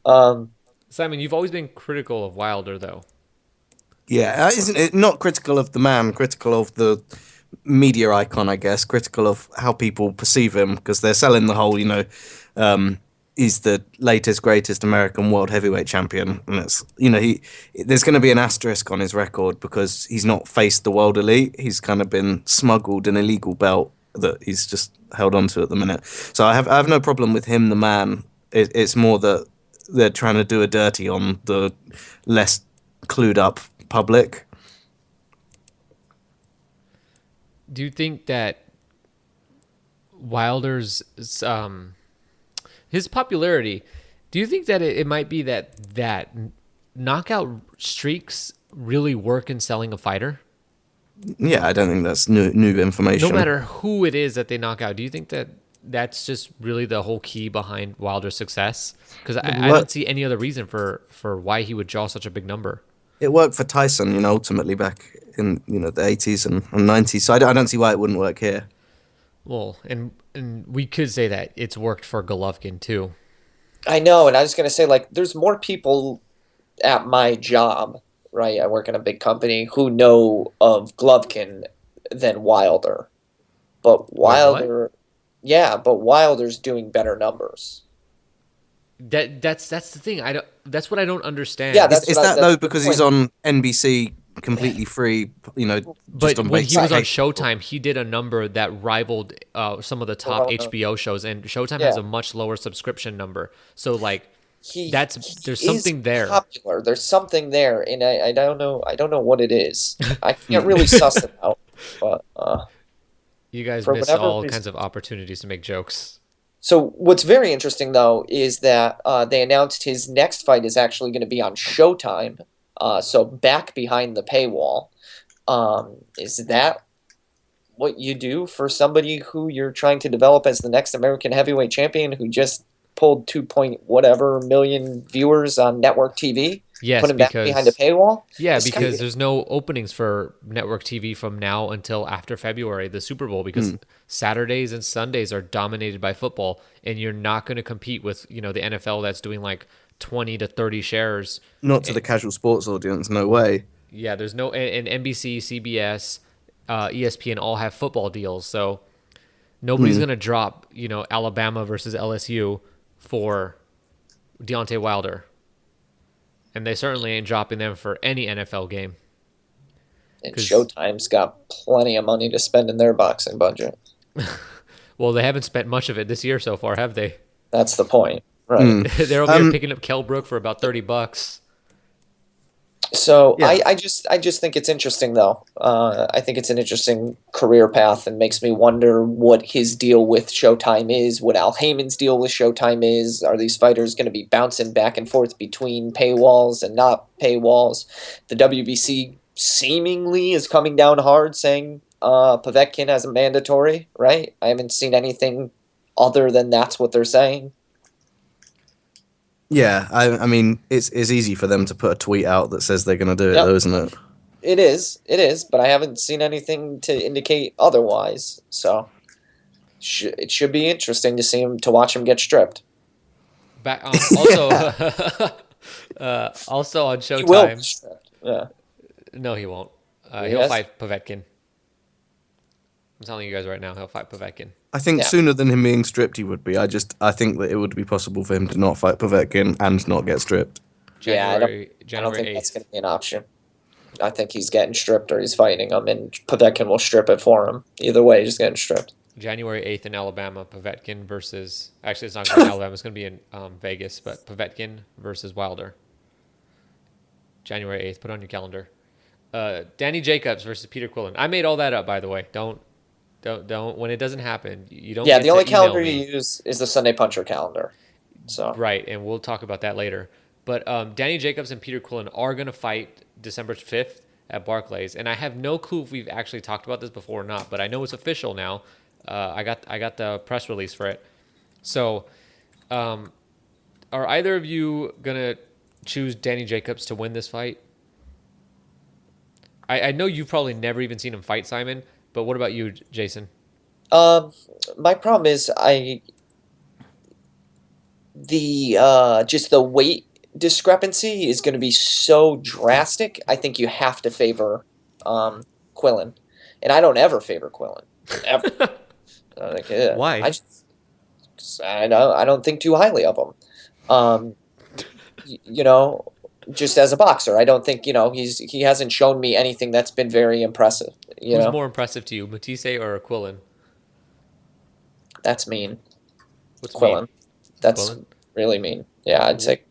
Simon, you've always been critical of Wilder, though. Yeah, isn't it not critical of the man, critical of the media icon, I guess, critical of how people perceive him, because they're selling the whole, he's the latest, greatest American world heavyweight champion. And it's, there's going to be an asterisk on his record because he's not faced the world elite. He's kind of been smuggled an illegal belt that he's just held on to at the minute. So I have no problem with him, the man. It's more that they're trying to do a dirty on the less clued up public. Do you think that Wilder's his popularity, do you think that it might be that knockout streaks really work in selling a fighter? Yeah, I don't think that's new information. No matter who it is that they knock out, do you think that that's just really the whole key behind Wilder's success? Because I don't see any other reason for why he would draw such a big number. It worked for Tyson, ultimately back in the 80s and 90s. So I don't see why it wouldn't work here. Well, and we could say that it's worked for Golovkin too. I know, and I was going to say, there's more people at my job, right? I work in a big company who know of Golovkin than Wilder. But Wilder, but Wilder's doing better numbers. That's the thing. That's what I don't understand. Yeah, Is that though because he's on NBC completely free? But on when he was on basic- Showtime, he did a number that rivaled some of the top HBO shows, and Showtime has a much lower subscription number. So like, there's something there. Popular. There's something there, and I don't know. I don't know what it is. I can't really suss it out. But you guys miss all kinds of opportunities to make jokes. So what's very interesting, though, is that they announced his next fight is actually going to be on Showtime, so back behind the paywall. Is that what you do for somebody who you're trying to develop as the next American heavyweight champion who just pulled 2 million viewers on network TV? Yes, put him back behind a paywall? Yeah, because there's no openings for network TV from now until after February, the Super Bowl, because Saturdays and Sundays are dominated by football, and you're not going to compete with, the NFL that's doing like 20 to 30 shares. Not to the casual sports audience, no way. Yeah, there's no, and NBC, CBS, ESPN all have football deals, so nobody's going to drop, Alabama versus LSU for Deontay Wilder. And they certainly ain't dropping them for any NFL game. And Showtime's got plenty of money to spend in their boxing budget. Well, they haven't spent much of it this year so far, have they? That's the point, right? They're over here picking up Kell Brook for about $30. So yeah. I just think it's interesting, though. I think it's an interesting career path, and makes me wonder what his deal with Showtime is, what Al Heyman's deal with Showtime is. Are these fighters going to be bouncing back and forth between paywalls and not paywalls? The WBC seemingly is coming down hard, saying Povetkin as a mandatory, right? I haven't seen anything other than that's what they're saying. Yeah, I mean, it's easy for them to put a tweet out that says they're going to do it, though, isn't it? It is, but I haven't seen anything to indicate otherwise. So it should be interesting to watch him get stripped. Also on Showtime. He will be stripped. Yeah. No, he won't. He'll fight Povetkin. I'm telling you guys right now, he'll fight Povetkin. I think sooner than him being stripped, he would be. I think that it would be possible for him to not fight Povetkin and not get stripped. January I don't think 8th. that's going to be an option. I think he's getting stripped or he's fighting him, and Povetkin will strip it for him. Either way, he's getting stripped. January 8th in Alabama, Povetkin versus... Actually, it's not going to be in Alabama. It's going to be in Vegas, but Povetkin versus Wilder. January 8th. Put it on your calendar. Danny Jacobs versus Peter Quillen. I made all that up, by the way. Don't. When it doesn't happen, you don't. Yeah, get the only calendar me. you use is the Sunday Puncher calendar. So right, and we'll talk about that later. But Danny Jacobs and Peter Quillen are going to fight December 5th at Barclays, and I have no clue if we've actually talked about this before or not. But I know it's official now. I got the press release for it. So, are either of you gonna choose Danny Jacobs to win this fight? I know you've probably never even seen him fight, Simon. But what about you, Jason? My problem is just the weight discrepancy is going to be so drastic. I think you have to favor Quillen, and I don't ever favor Quillen ever. Why? I don't think too highly of him. Just as a boxer, I don't think he hasn't shown me anything that's been very impressive. Who's more impressive to you, Matthysse or Quillen? That's mean. What's Quillen? Mean? That's Quillen? really mean. Yeah, I'd say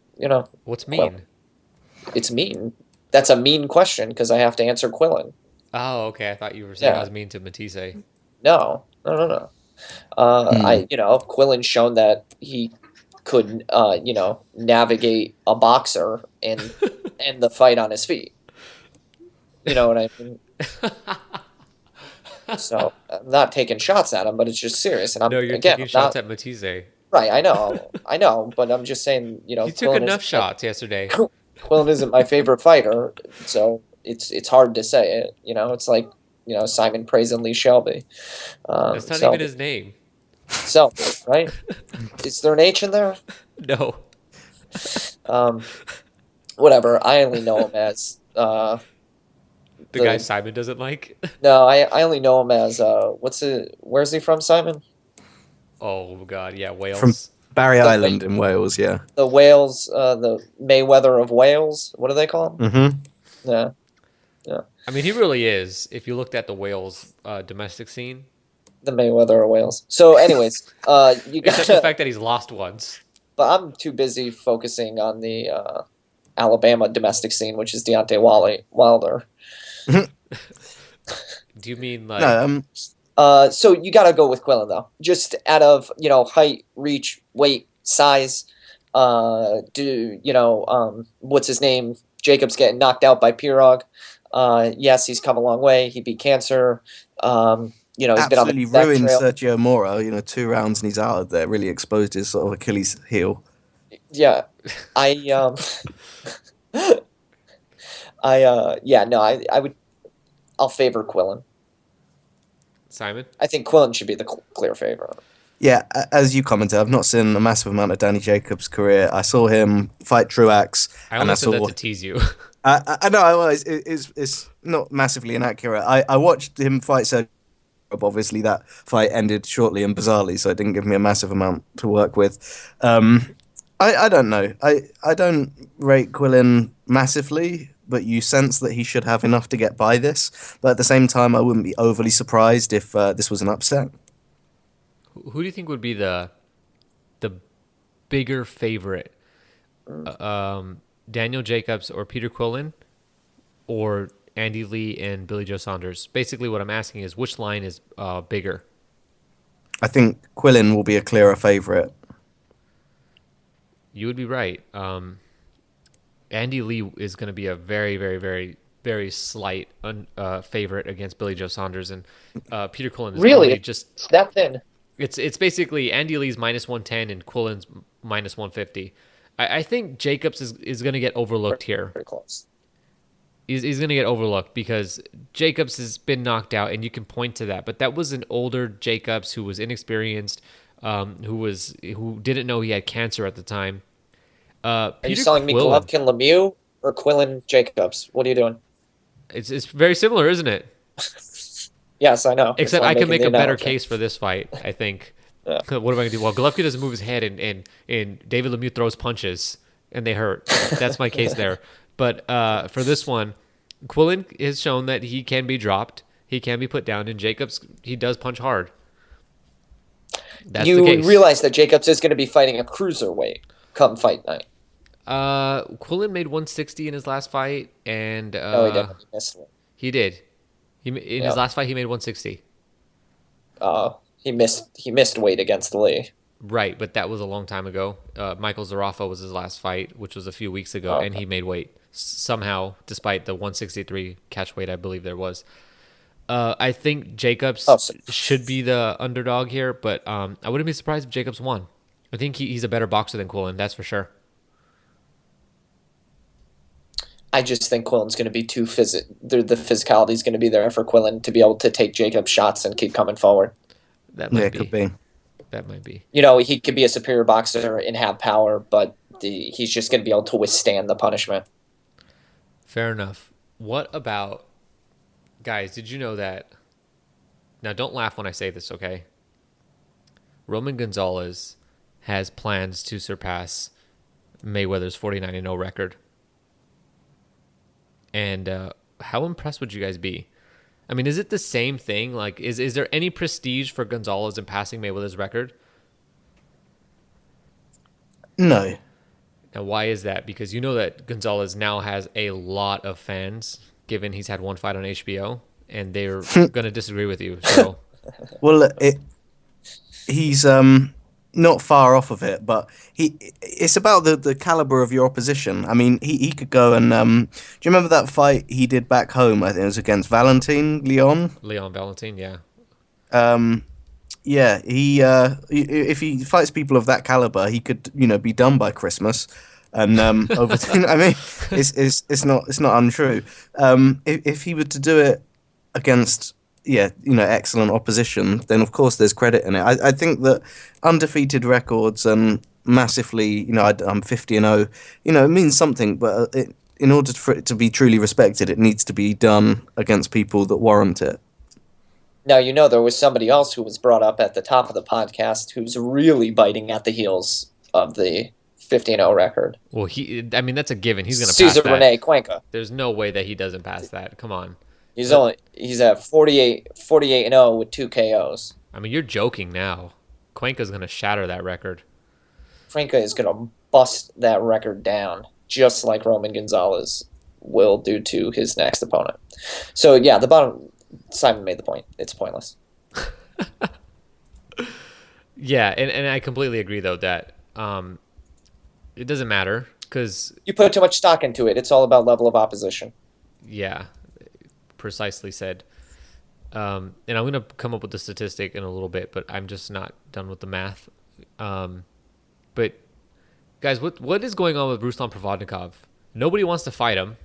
What's mean? Quillen. It's mean. That's a mean question because I have to answer Quillen. Oh, okay. I thought you were saying I was mean to Matthysse. No. Quillen's shown that he could, navigate a boxer and end the fight on his feet. You know what I mean? So I'm not taking shots at him, but it's just serious. And you're taking shots at Matthysse. Right, I know, but I'm just saying, He took enough shots yesterday. Quillen isn't my favorite fighter, so it's hard to say it. It's like Simon praising Lee Shelby. That's not even his name. So, right? Is there an H in there? No. Whatever. I only know him as The guy Simon doesn't like? No, I only know him as where's he from, Simon? Oh god, yeah, Wales. From Barry The Island in Wales, yeah. The Wales, the Mayweather of Wales. What do they call him? Mm-hmm. Yeah. I mean, he really is. If you looked at the Wales domestic scene, The Mayweather of Wales. So, anyways, you got except the fact that he's lost once. But I'm too busy focusing on the Alabama domestic scene, which is Deontay Wilder. Do you mean like? No, So you got to go with Quillen though, just out of height, reach, weight, size. What's his name? Jacobs getting knocked out by Pirog. Yes, he's come a long way. He beat cancer. He's absolutely been on the ruined trail. Sergio Moro. 2 rounds and he's out of there. Really exposed his sort of Achilles heel. Yeah, I would. I'll favor Quillen. Simon? I think Quillen should be the clear favorite. Yeah, as you commented, I've not seen a massive amount of Danny Jacobs' career. I saw him fight Truax. I only said that to tease you. I know, it's not massively inaccurate. I watched him fight Sergio. Obviously, that fight ended shortly and bizarrely, so it didn't give me a massive amount to work with. I don't know. I don't rate Quillen massively, but you sense that he should have enough to get by this. But at the same time, I wouldn't be overly surprised if this was an upset. Who do you think would be the bigger favorite? Daniel Jacobs or Peter Quillen, or Andy Lee and Billy Joe Saunders? Basically, what I'm asking is which line is bigger? I think Quillen will be a clearer favorite. You would be right. Andy Lee is going to be a very, very, very, very slight favorite against Billy Joe Saunders, and Peter Quillen is really just that thin. It's basically Andy Lee's -110 and Quillen's -150. I think Jacobs is going to get overlooked here. Pretty close. He's going to get overlooked because Jacobs has been knocked out, and you can point to that. But that was an older Jacobs who was inexperienced, who didn't know he had cancer at the time. Are you selling me Golovkin Lemieux or Quillen Jacobs? What are you doing? It's very similar, isn't it? Yes, I know. Except I can make a better case for this fight, I think. Yeah. What am I going to do? Well, Golovkin doesn't move his head, and David Lemieux throws punches, and they hurt. That's my case there. But for this one, Quillen has shown that he can be dropped. He can be put down. And Jacobs, he does punch hard. That's the case. You realize that Jacobs is going to be fighting a cruiserweight come fight night. Quillen made 160 in his last fight, and No, he didn't. He missed it. He did. In his last fight, he made 160. He missed weight against Lee. Right, but that was a long time ago. Michael Zarafa was his last fight, which was a few weeks ago, and he made weight somehow, despite the 163 catch weight I believe there was. I think Jacobs should be the underdog here, but I wouldn't be surprised if Jacobs won. I think he's a better boxer than Quillen, that's for sure. I just think Quillen's going to be too the physicality is going to be there for Quillen to be able to take Jacobs shots and keep coming forward. That might be. Could be. That might be. He could be a superior boxer and have power, but he's just going to be able to withstand the punishment. Fair enough. What about, guys, did you know that, now don't laugh when I say this, okay? Roman Gonzalez has plans to surpass Mayweather's 49-0 record. And how impressed would you guys be? I mean, is it the same thing? Like, is there any prestige for Gonzalez in passing Mayweather's record? No. Now, why is that? Because you know that Gonzalez now has a lot of fans, given he's had one fight on HBO, and they're going to disagree with you. So, well, he's not far off of it, but it's about the caliber of your opposition. I mean, he could go and do you remember that fight he did back home? I think it was against Leon Valentin, yeah. Yeah, if he fights people of that caliber, he could be done by Christmas. And over, I mean, it's not untrue. If he were to do it against excellent opposition, then of course there's credit in it. I think that undefeated records and massively, I'm 50-0, it means something, but in order for it to be truly respected, it needs to be done against people that warrant it. Now, there was somebody else who was brought up at the top of the podcast who's really biting at the heels of the 15-0 record. Well, that's a given. He's going to pass Cesar that. Rene Cuenca. There's no way that he doesn't pass that. Come on. He's at 48-0 with 2 KOs. I mean, you're joking now. Cuenca's going to shatter that record. Cuenca is going to bust that record down, just like Roman Gonzalez will do to his next opponent. So, yeah, Simon made the point. It's pointless. Yeah, and I completely agree, though, that it doesn't matter because... You put too much stock into it. It's all about level of opposition. Yeah, precisely said. And I'm going to come up with the statistic in a little bit, but I'm just not done with the math. But, guys, what is going on with Ruslan Provodnikov? Nobody wants to fight him.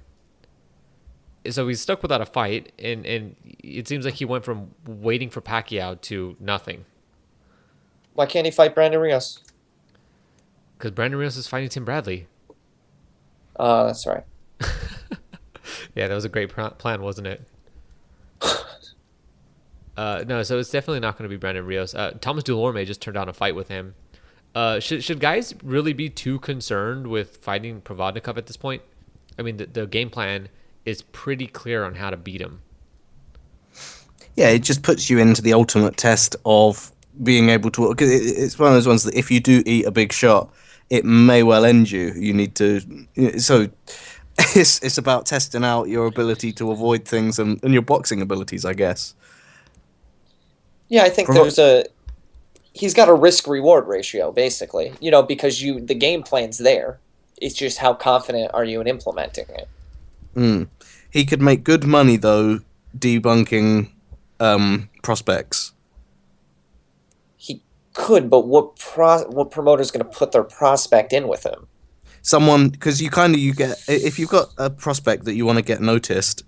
So he's stuck without a fight, and it seems like he went from waiting for Pacquiao to nothing. Why can't he fight Brandon Rios? Because Brandon Rios is fighting Tim Bradley. That's right. Yeah, that was a great plan, wasn't it? No, so it's definitely not going to be Brandon Rios. Thomas Delorme just turned down a fight with him. Should guys really be too concerned with fighting Provodnikov at this point? I mean, the game plan is pretty clear on how to beat him. Yeah, it just puts you into the ultimate test of being able to... Because it's one of those ones that if you do eat a big shot, it may well end you. You need to... So it's about testing out your ability to avoid things and your boxing abilities, I guess. Yeah, I think he's got a risk-reward ratio, basically. Because the game plan's there. It's just how confident are you in implementing it. He could make good money, though, debunking prospects. He could, but what promoter's going to put their prospect in with him? Someone, because you get, if you've got a prospect that you want to get noticed,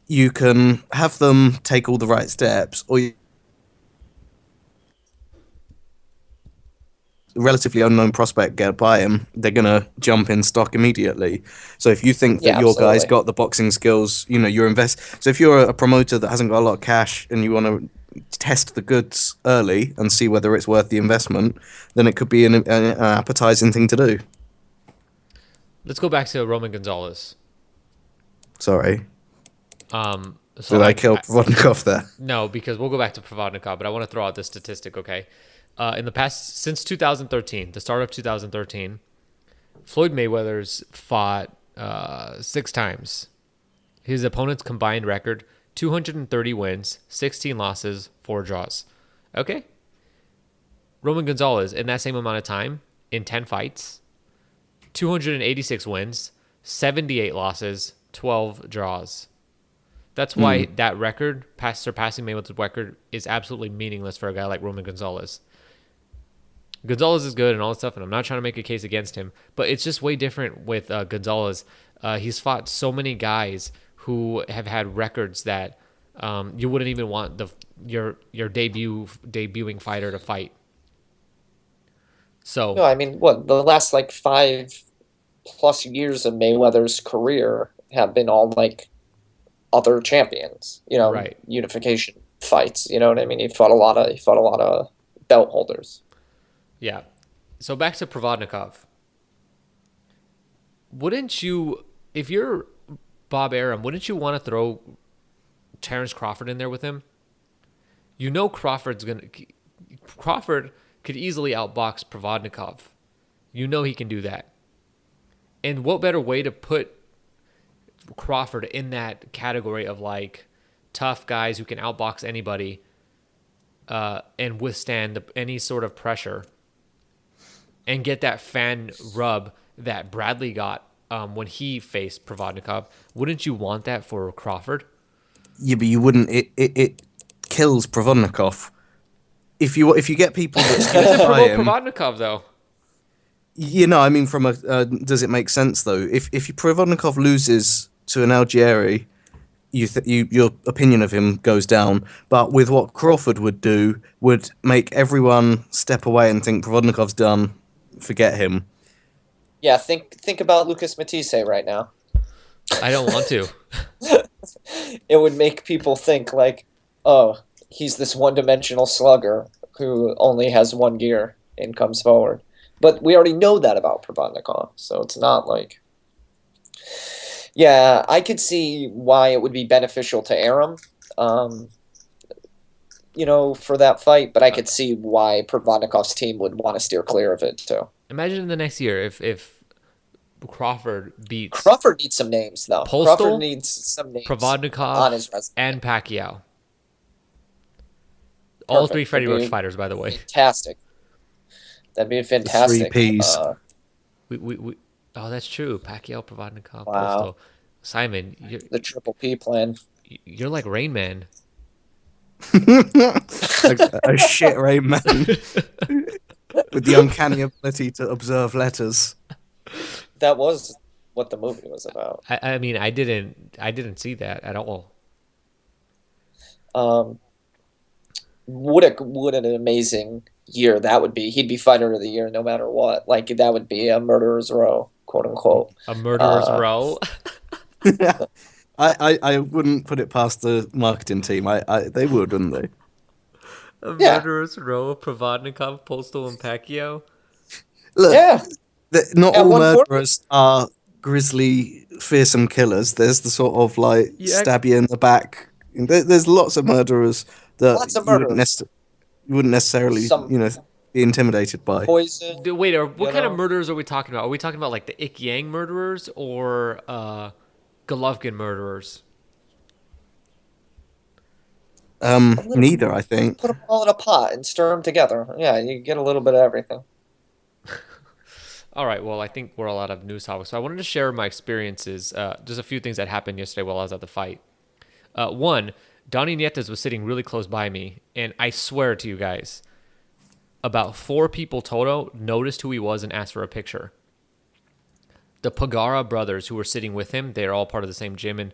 you can have them take all the right steps, or relatively unknown prospect get by him, they're gonna jump in stock immediately. So if you think that your guy's got the boxing skills, you're So if you're a promoter that hasn't got a lot of cash and you want to test the goods early and see whether it's worth the investment, then it could be an appetizing thing to do. Let's go back to Roman Gonzalez. Sorry. So Did I kill Provodnikov there? No, because we'll go back to Provodnikov, but I want to throw out this statistic, okay? In the past, since 2013, the start of 2013, Floyd Mayweather's fought 6 times. His opponent's combined record, 230 wins, 16 losses, 4 draws. Okay? Roman Gonzalez, in that same amount of time, in 10 fights, 286 wins, 78 losses, 12 draws. That's why that record, surpassing Mayweather's record, is absolutely meaningless for a guy like Roman Gonzalez. Gonzalez is good and all that stuff, and I'm not trying to make a case against him, but it's just way different with Gonzalez. He's fought so many guys who have had records that you wouldn't even want your debuting fighter to fight. So no, I mean, the last 5+ years of Mayweather's career have been all other champions, right. Unification fights. You know what I mean? He fought a lot of belt holders. Yeah. So back to Provodnikov. Wouldn't you, if you're Bob Arum, wouldn't you want to throw Terence Crawford in there with him? Crawford could easily outbox Provodnikov. He can do that. And what better way to put Crawford in that category of tough guys who can outbox anybody and withstand any sort of pressure and get that fan rub that Bradley got when he faced Provodnikov. Wouldn't you want that for Crawford? Yeah, but you wouldn't. It kills Provodnikov. If you get people that doesn't promote Provodnikov though. I mean, from does it make sense though? If Provodnikov loses to an Algieri, your opinion of him goes down. But with what Crawford would do, would make everyone step away and think Provodnikov's done. Forget him. Yeah, think about Lucas Matthysse right now. I don't want to. It would make people think like, oh, he's this one-dimensional slugger who only has one gear and comes forward. But we already know that about Provodnikov, so it's not like... Yeah, I could see why it would be beneficial to air him, for that fight, but I could see why Provodnikov's team would want to steer clear of it, too. Imagine in the next year if Crawford beats... Crawford needs some names, though. Postol, Crawford needs some names Provodnikov, on his resume. and Pacquiao. All three Freddie Roach fighters, by the way. Fantastic. That'd be fantastic. 3 Ps. Oh, that's true. Pacquiao, Provodnikov, Wow. Postol. Simon, The triple P plan. you're like Rain Man. A shit Rain Man with the uncanny ability to observe letters. That was what the movie was about. I mean, I didn't see that at all. What an amazing year that would be. He'd be fighter of the year no matter what. Like, that would be a murderer's row, quote unquote. A murderer's row. I wouldn't put it past the marketing team. They would, wouldn't they? A murderer's row of Provodnikov, Postol, and Pacquiao. Look, Yeah. Not At all 140. murderers are grisly, fearsome killers. There's the sort of stab you in the back. There's lots of murderers that Lots of you murderers. wouldn't necessarily, be intimidated by. Poison. Wait, what kind of murderers are we talking about? Are we talking about like the Ik Yang murderers or Golovkin murderers? Neither, I think. Put them all in a pot and stir them together. Yeah, you get a little bit of everything. All right, well, I think we're all out of news topics. So I wanted to share my experiences. Just a few things that happened yesterday while I was at the fight. One, Donnie Nietes was sitting really close by me, and I swear to you guys, about 4 people total noticed who he was and asked for a picture. The Pagara brothers who were sitting with him, they're all part of the same gym, and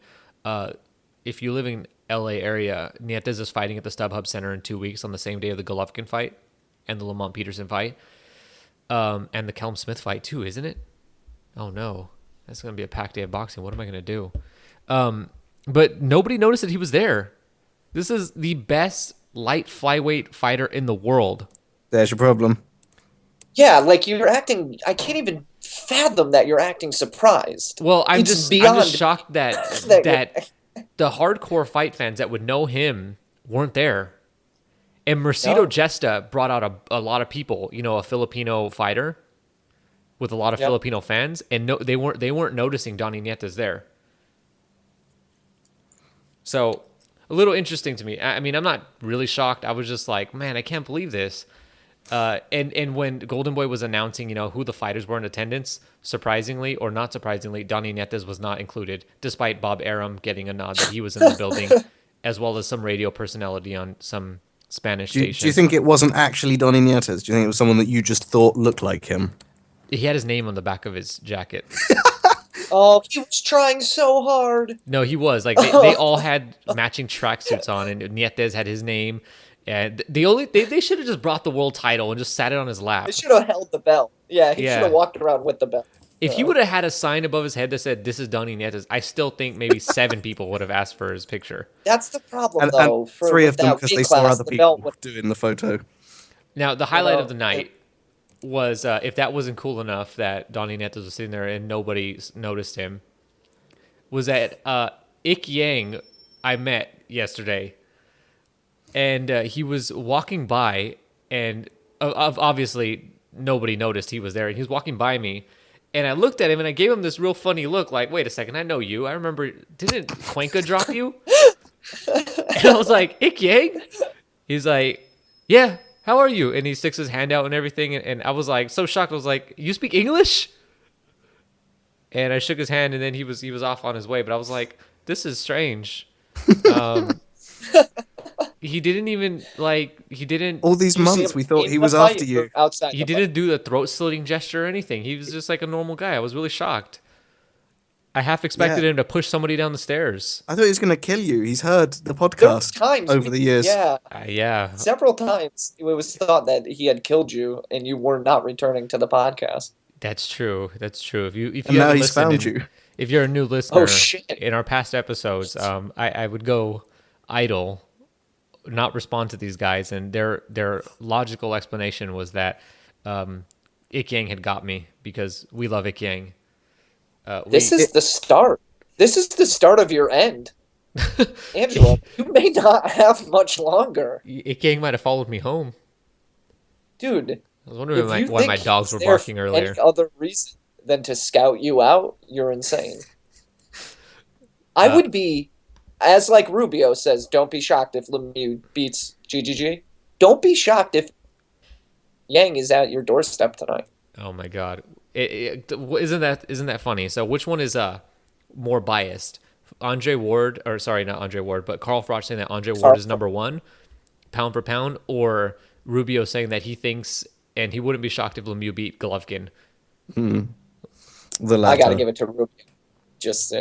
if you live in LA area, Nietes is fighting at the StubHub Center in 2 weeks on the same day of the Golovkin fight and the Lamont Peterson fight. And the Kelm Smith fight too, isn't it? Oh no, that's going to be a packed day of boxing. What am I going to do? But nobody noticed that he was there. This is the best light flyweight fighter in the world. There's your problem. Yeah, like you're acting. I can't even fathom that you're acting surprised. Well, I'm It's just beyond shocked that that the hardcore fight fans that would know him weren't there. And Mercito Gesta brought out a lot of people, a Filipino fighter with a lot of Filipino fans, and they weren't noticing Donnie Nietes there. So, a little interesting to me. I mean, I'm not really shocked. I was just like, man, I can't believe this. And when Golden Boy was announcing, who the fighters were in attendance, surprisingly or not surprisingly, Donnie Nietes was not included, despite Bob Arum getting a nod that he was in the building, as well as some radio personality on some Spanish station. Do you think it wasn't actually Donnie Nietes? Do you think it was someone that you just thought looked like him? He had his name on the back of his jacket. Oh, he was trying so hard. No, he was. Like they all had matching tracksuits on, and Nietes had his name. And they should have just brought the world title and just sat it on his lap. They should have held the belt. Yeah, he should have walked around with the belt. If he would have had a sign above his head that said, "This is Donnie Nietes," I still think maybe 7 people would have asked for his picture. That's the problem, And though. For 3 of them that because weight they saw class, other the people belt would- doing the photo. Now, the highlight of the night was, if that wasn't cool enough that Donnie Nietes was sitting there and nobody noticed him, was that Ik Yang I met yesterday. And he was walking by, and obviously nobody noticed he was there. And he was walking by me, and I looked at him, and I gave him this real funny look, like, wait a second, I know you. I remember, didn't Cuenca drop you? And I was like, Ik Yang? He's like, yeah, how are you? And he sticks his hand out and everything, and I was like, so shocked. I was like, you speak English? And I shook his hand, and then he was off on his way. But I was like, this is strange. He didn't even All these months we thought he was after you. He didn't do the throat slitting gesture or anything. He was just like a normal guy. I was really shocked. I half expected him to push somebody down the stairs. I thought he was going to kill you. He's heard the podcast over the years. Yeah. Yeah. Several times it was thought that he had killed you and you were not returning to the podcast. That's true. That's true. If you And now haven't he's listened found in- you. If you're a new listener, Oh, shit. in our past episodes, I would go idle, not respond to these guys, and their logical explanation was that Ik Yang had got me because we love Ik Yang. This is the start. This is the start of your end. Angelo, you may not have much longer. Ik Yang might have followed me home. Dude, I was wondering why my dogs were barking earlier. Any other reason than to scout you out? You're insane. I would be, as like Rubio says, don't be shocked if Lemieux beats GGG. Don't be shocked if Yang is at your doorstep tonight. Oh my God, isn't that funny? So which one is more biased? Not Andre Ward, but Carl Froch saying that Andre Ward is number one, pound for pound, or Rubio saying that he thinks and he wouldn't be shocked if Lemieux beat Golovkin. The latter. I got to give it to Rubio. Just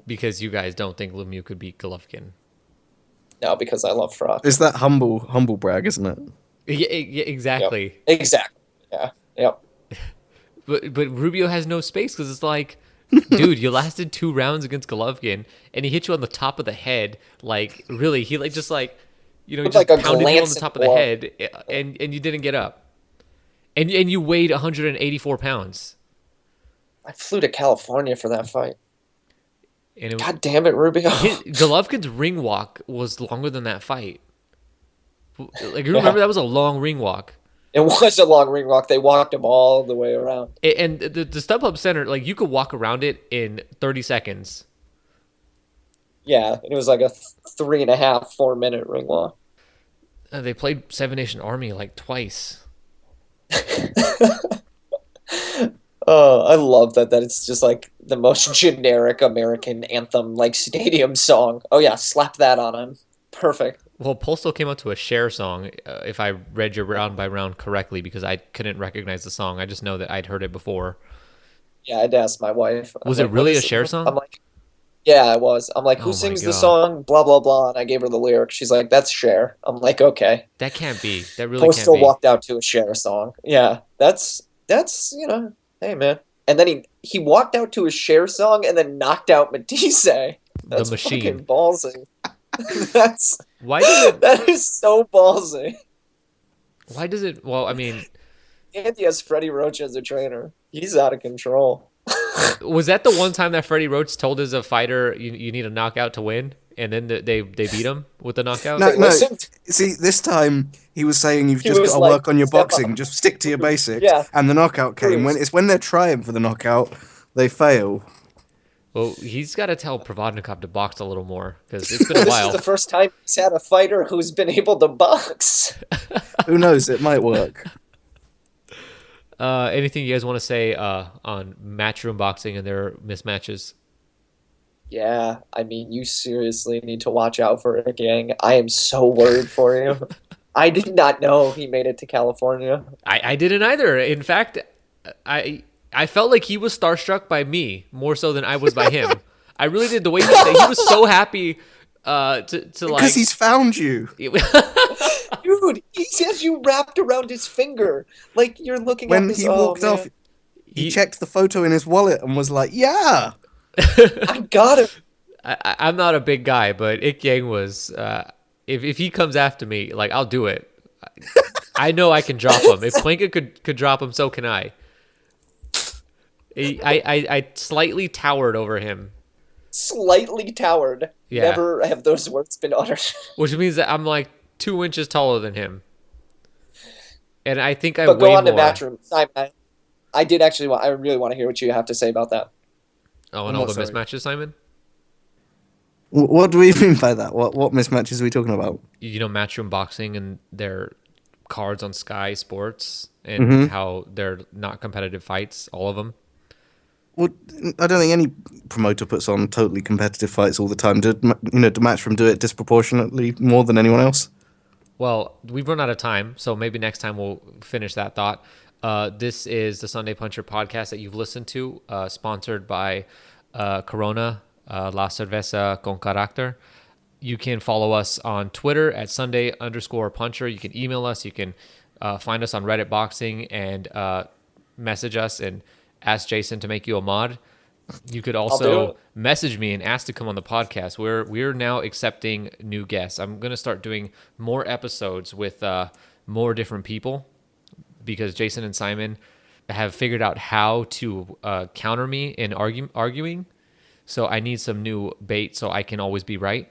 because you guys don't think Lemieux could beat Golovkin. No, because I love Froch. It's that humble brag, isn't it? Yeah, exactly. Yep. Exactly. Yeah. Yep. But Rubio has no space because it's like, dude, you lasted 2 rounds against Golovkin, and he hit you on the top of the head. Like, really, he just pounded you on the top of the head, and you didn't get up. And you weighed 184 pounds. I flew to California for that fight. And God damn it, Rubio. Golovkin's ring walk was longer than that fight. Like, you remember that was a long ring walk. It was a long ring walk. They walked him all the way around. And the StubHub Center, like, you could walk around it in 30 seconds. Yeah, it was like a 3.5, 4-minute ring walk. They played Seven Nation Army like twice. Oh, I love that it's just like the most generic American anthem, like stadium song. Oh yeah, slap that on him. Perfect. Well, Postol came out to a Cher song, if I read your round by round correctly, because I couldn't recognize the song. I just know that I'd heard it before. Yeah, I'd asked my wife. Was it really a Cher song? I'm like, yeah, it was. I'm like, who sings the song? Blah, blah, blah. And I gave her the lyrics. She's like, that's Cher. I'm like, okay. That can't be. That really can't be. Postol walked out to a Cher song. Yeah, that's hey, man. And then he walked out to a Cher song and then knocked out Matthysse. That's the machine. Fucking ballsy. That is so ballsy. Why does it? Well, I mean, and he has Freddie Roach as a trainer. He's out of control. Was that the one time that Freddie Roach told his fighter, you need a knockout to win, and then they beat him with the knockout? No. See, this time he was saying you've just got to work on your boxing, just stick to your basics. Yeah. And the knockout came. When they're trying for the knockout, they fail. Well, he's got to tell Provodnikov to box a little more, because it's been a while. This is the first time he's had a fighter who's been able to box. Who knows? It might work. Anything you guys want to say on Matchroom Boxing and their mismatches? Yeah, I mean, you seriously need to watch out for Ik Yang. I am so worried for you. I did not know he made it to California. I didn't either. In fact, I felt like he was starstruck by me more so than I was by him. I really did. The way he was so happy to like, because he's found you. Dude, he has you wrapped around his finger. Like, you're looking when at this. He walked off, he checked the photo in his wallet and was like, yeah. I got him. I'm not a big guy, but Ik Yang was, if he comes after me, like, I'll do it. I know I can drop him. If Cuenca could drop him, so can I. I slightly towered over him. Slightly towered. Yeah. Never have those words been uttered. Which means that I'm like 2 inches taller than him. And I think I But weigh go on more. to Matchroom. Simon, I really want to hear what you have to say about that. Oh, and all the mismatches, Simon? What do we mean by that? What mismatches are we talking about? You know, Matchroom Boxing and their cards on Sky Sports and how they're not competitive fights, all of them. Well, I don't think any promoter puts on totally competitive fights all the time. Do Matchroom do it disproportionately more than anyone else? Well, we've run out of time, so maybe next time we'll finish that thought. This is the Sunday Puncher podcast that you've listened to, sponsored by Corona, La Cerveza con Carácter. You can follow us on Twitter at Sunday_Puncher. You can email us. You can find us on Reddit Boxing and message us and ask Jason to make you a mod. You could I'll do also it. message me and ask to come on the podcast. We're now accepting new guests. I'm gonna start doing more episodes with more different people because Jason and Simon have figured out how to counter me in arguing. So I need some new bait so I can always be right.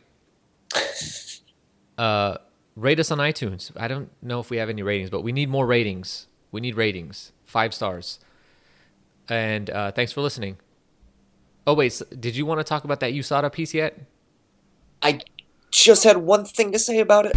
Rate us on iTunes. I don't know if we have any ratings, but we need more ratings. We need ratings. 5 stars. And thanks for listening. Oh, wait. Did you want to talk about that USADA piece yet? I just had one thing to say about it.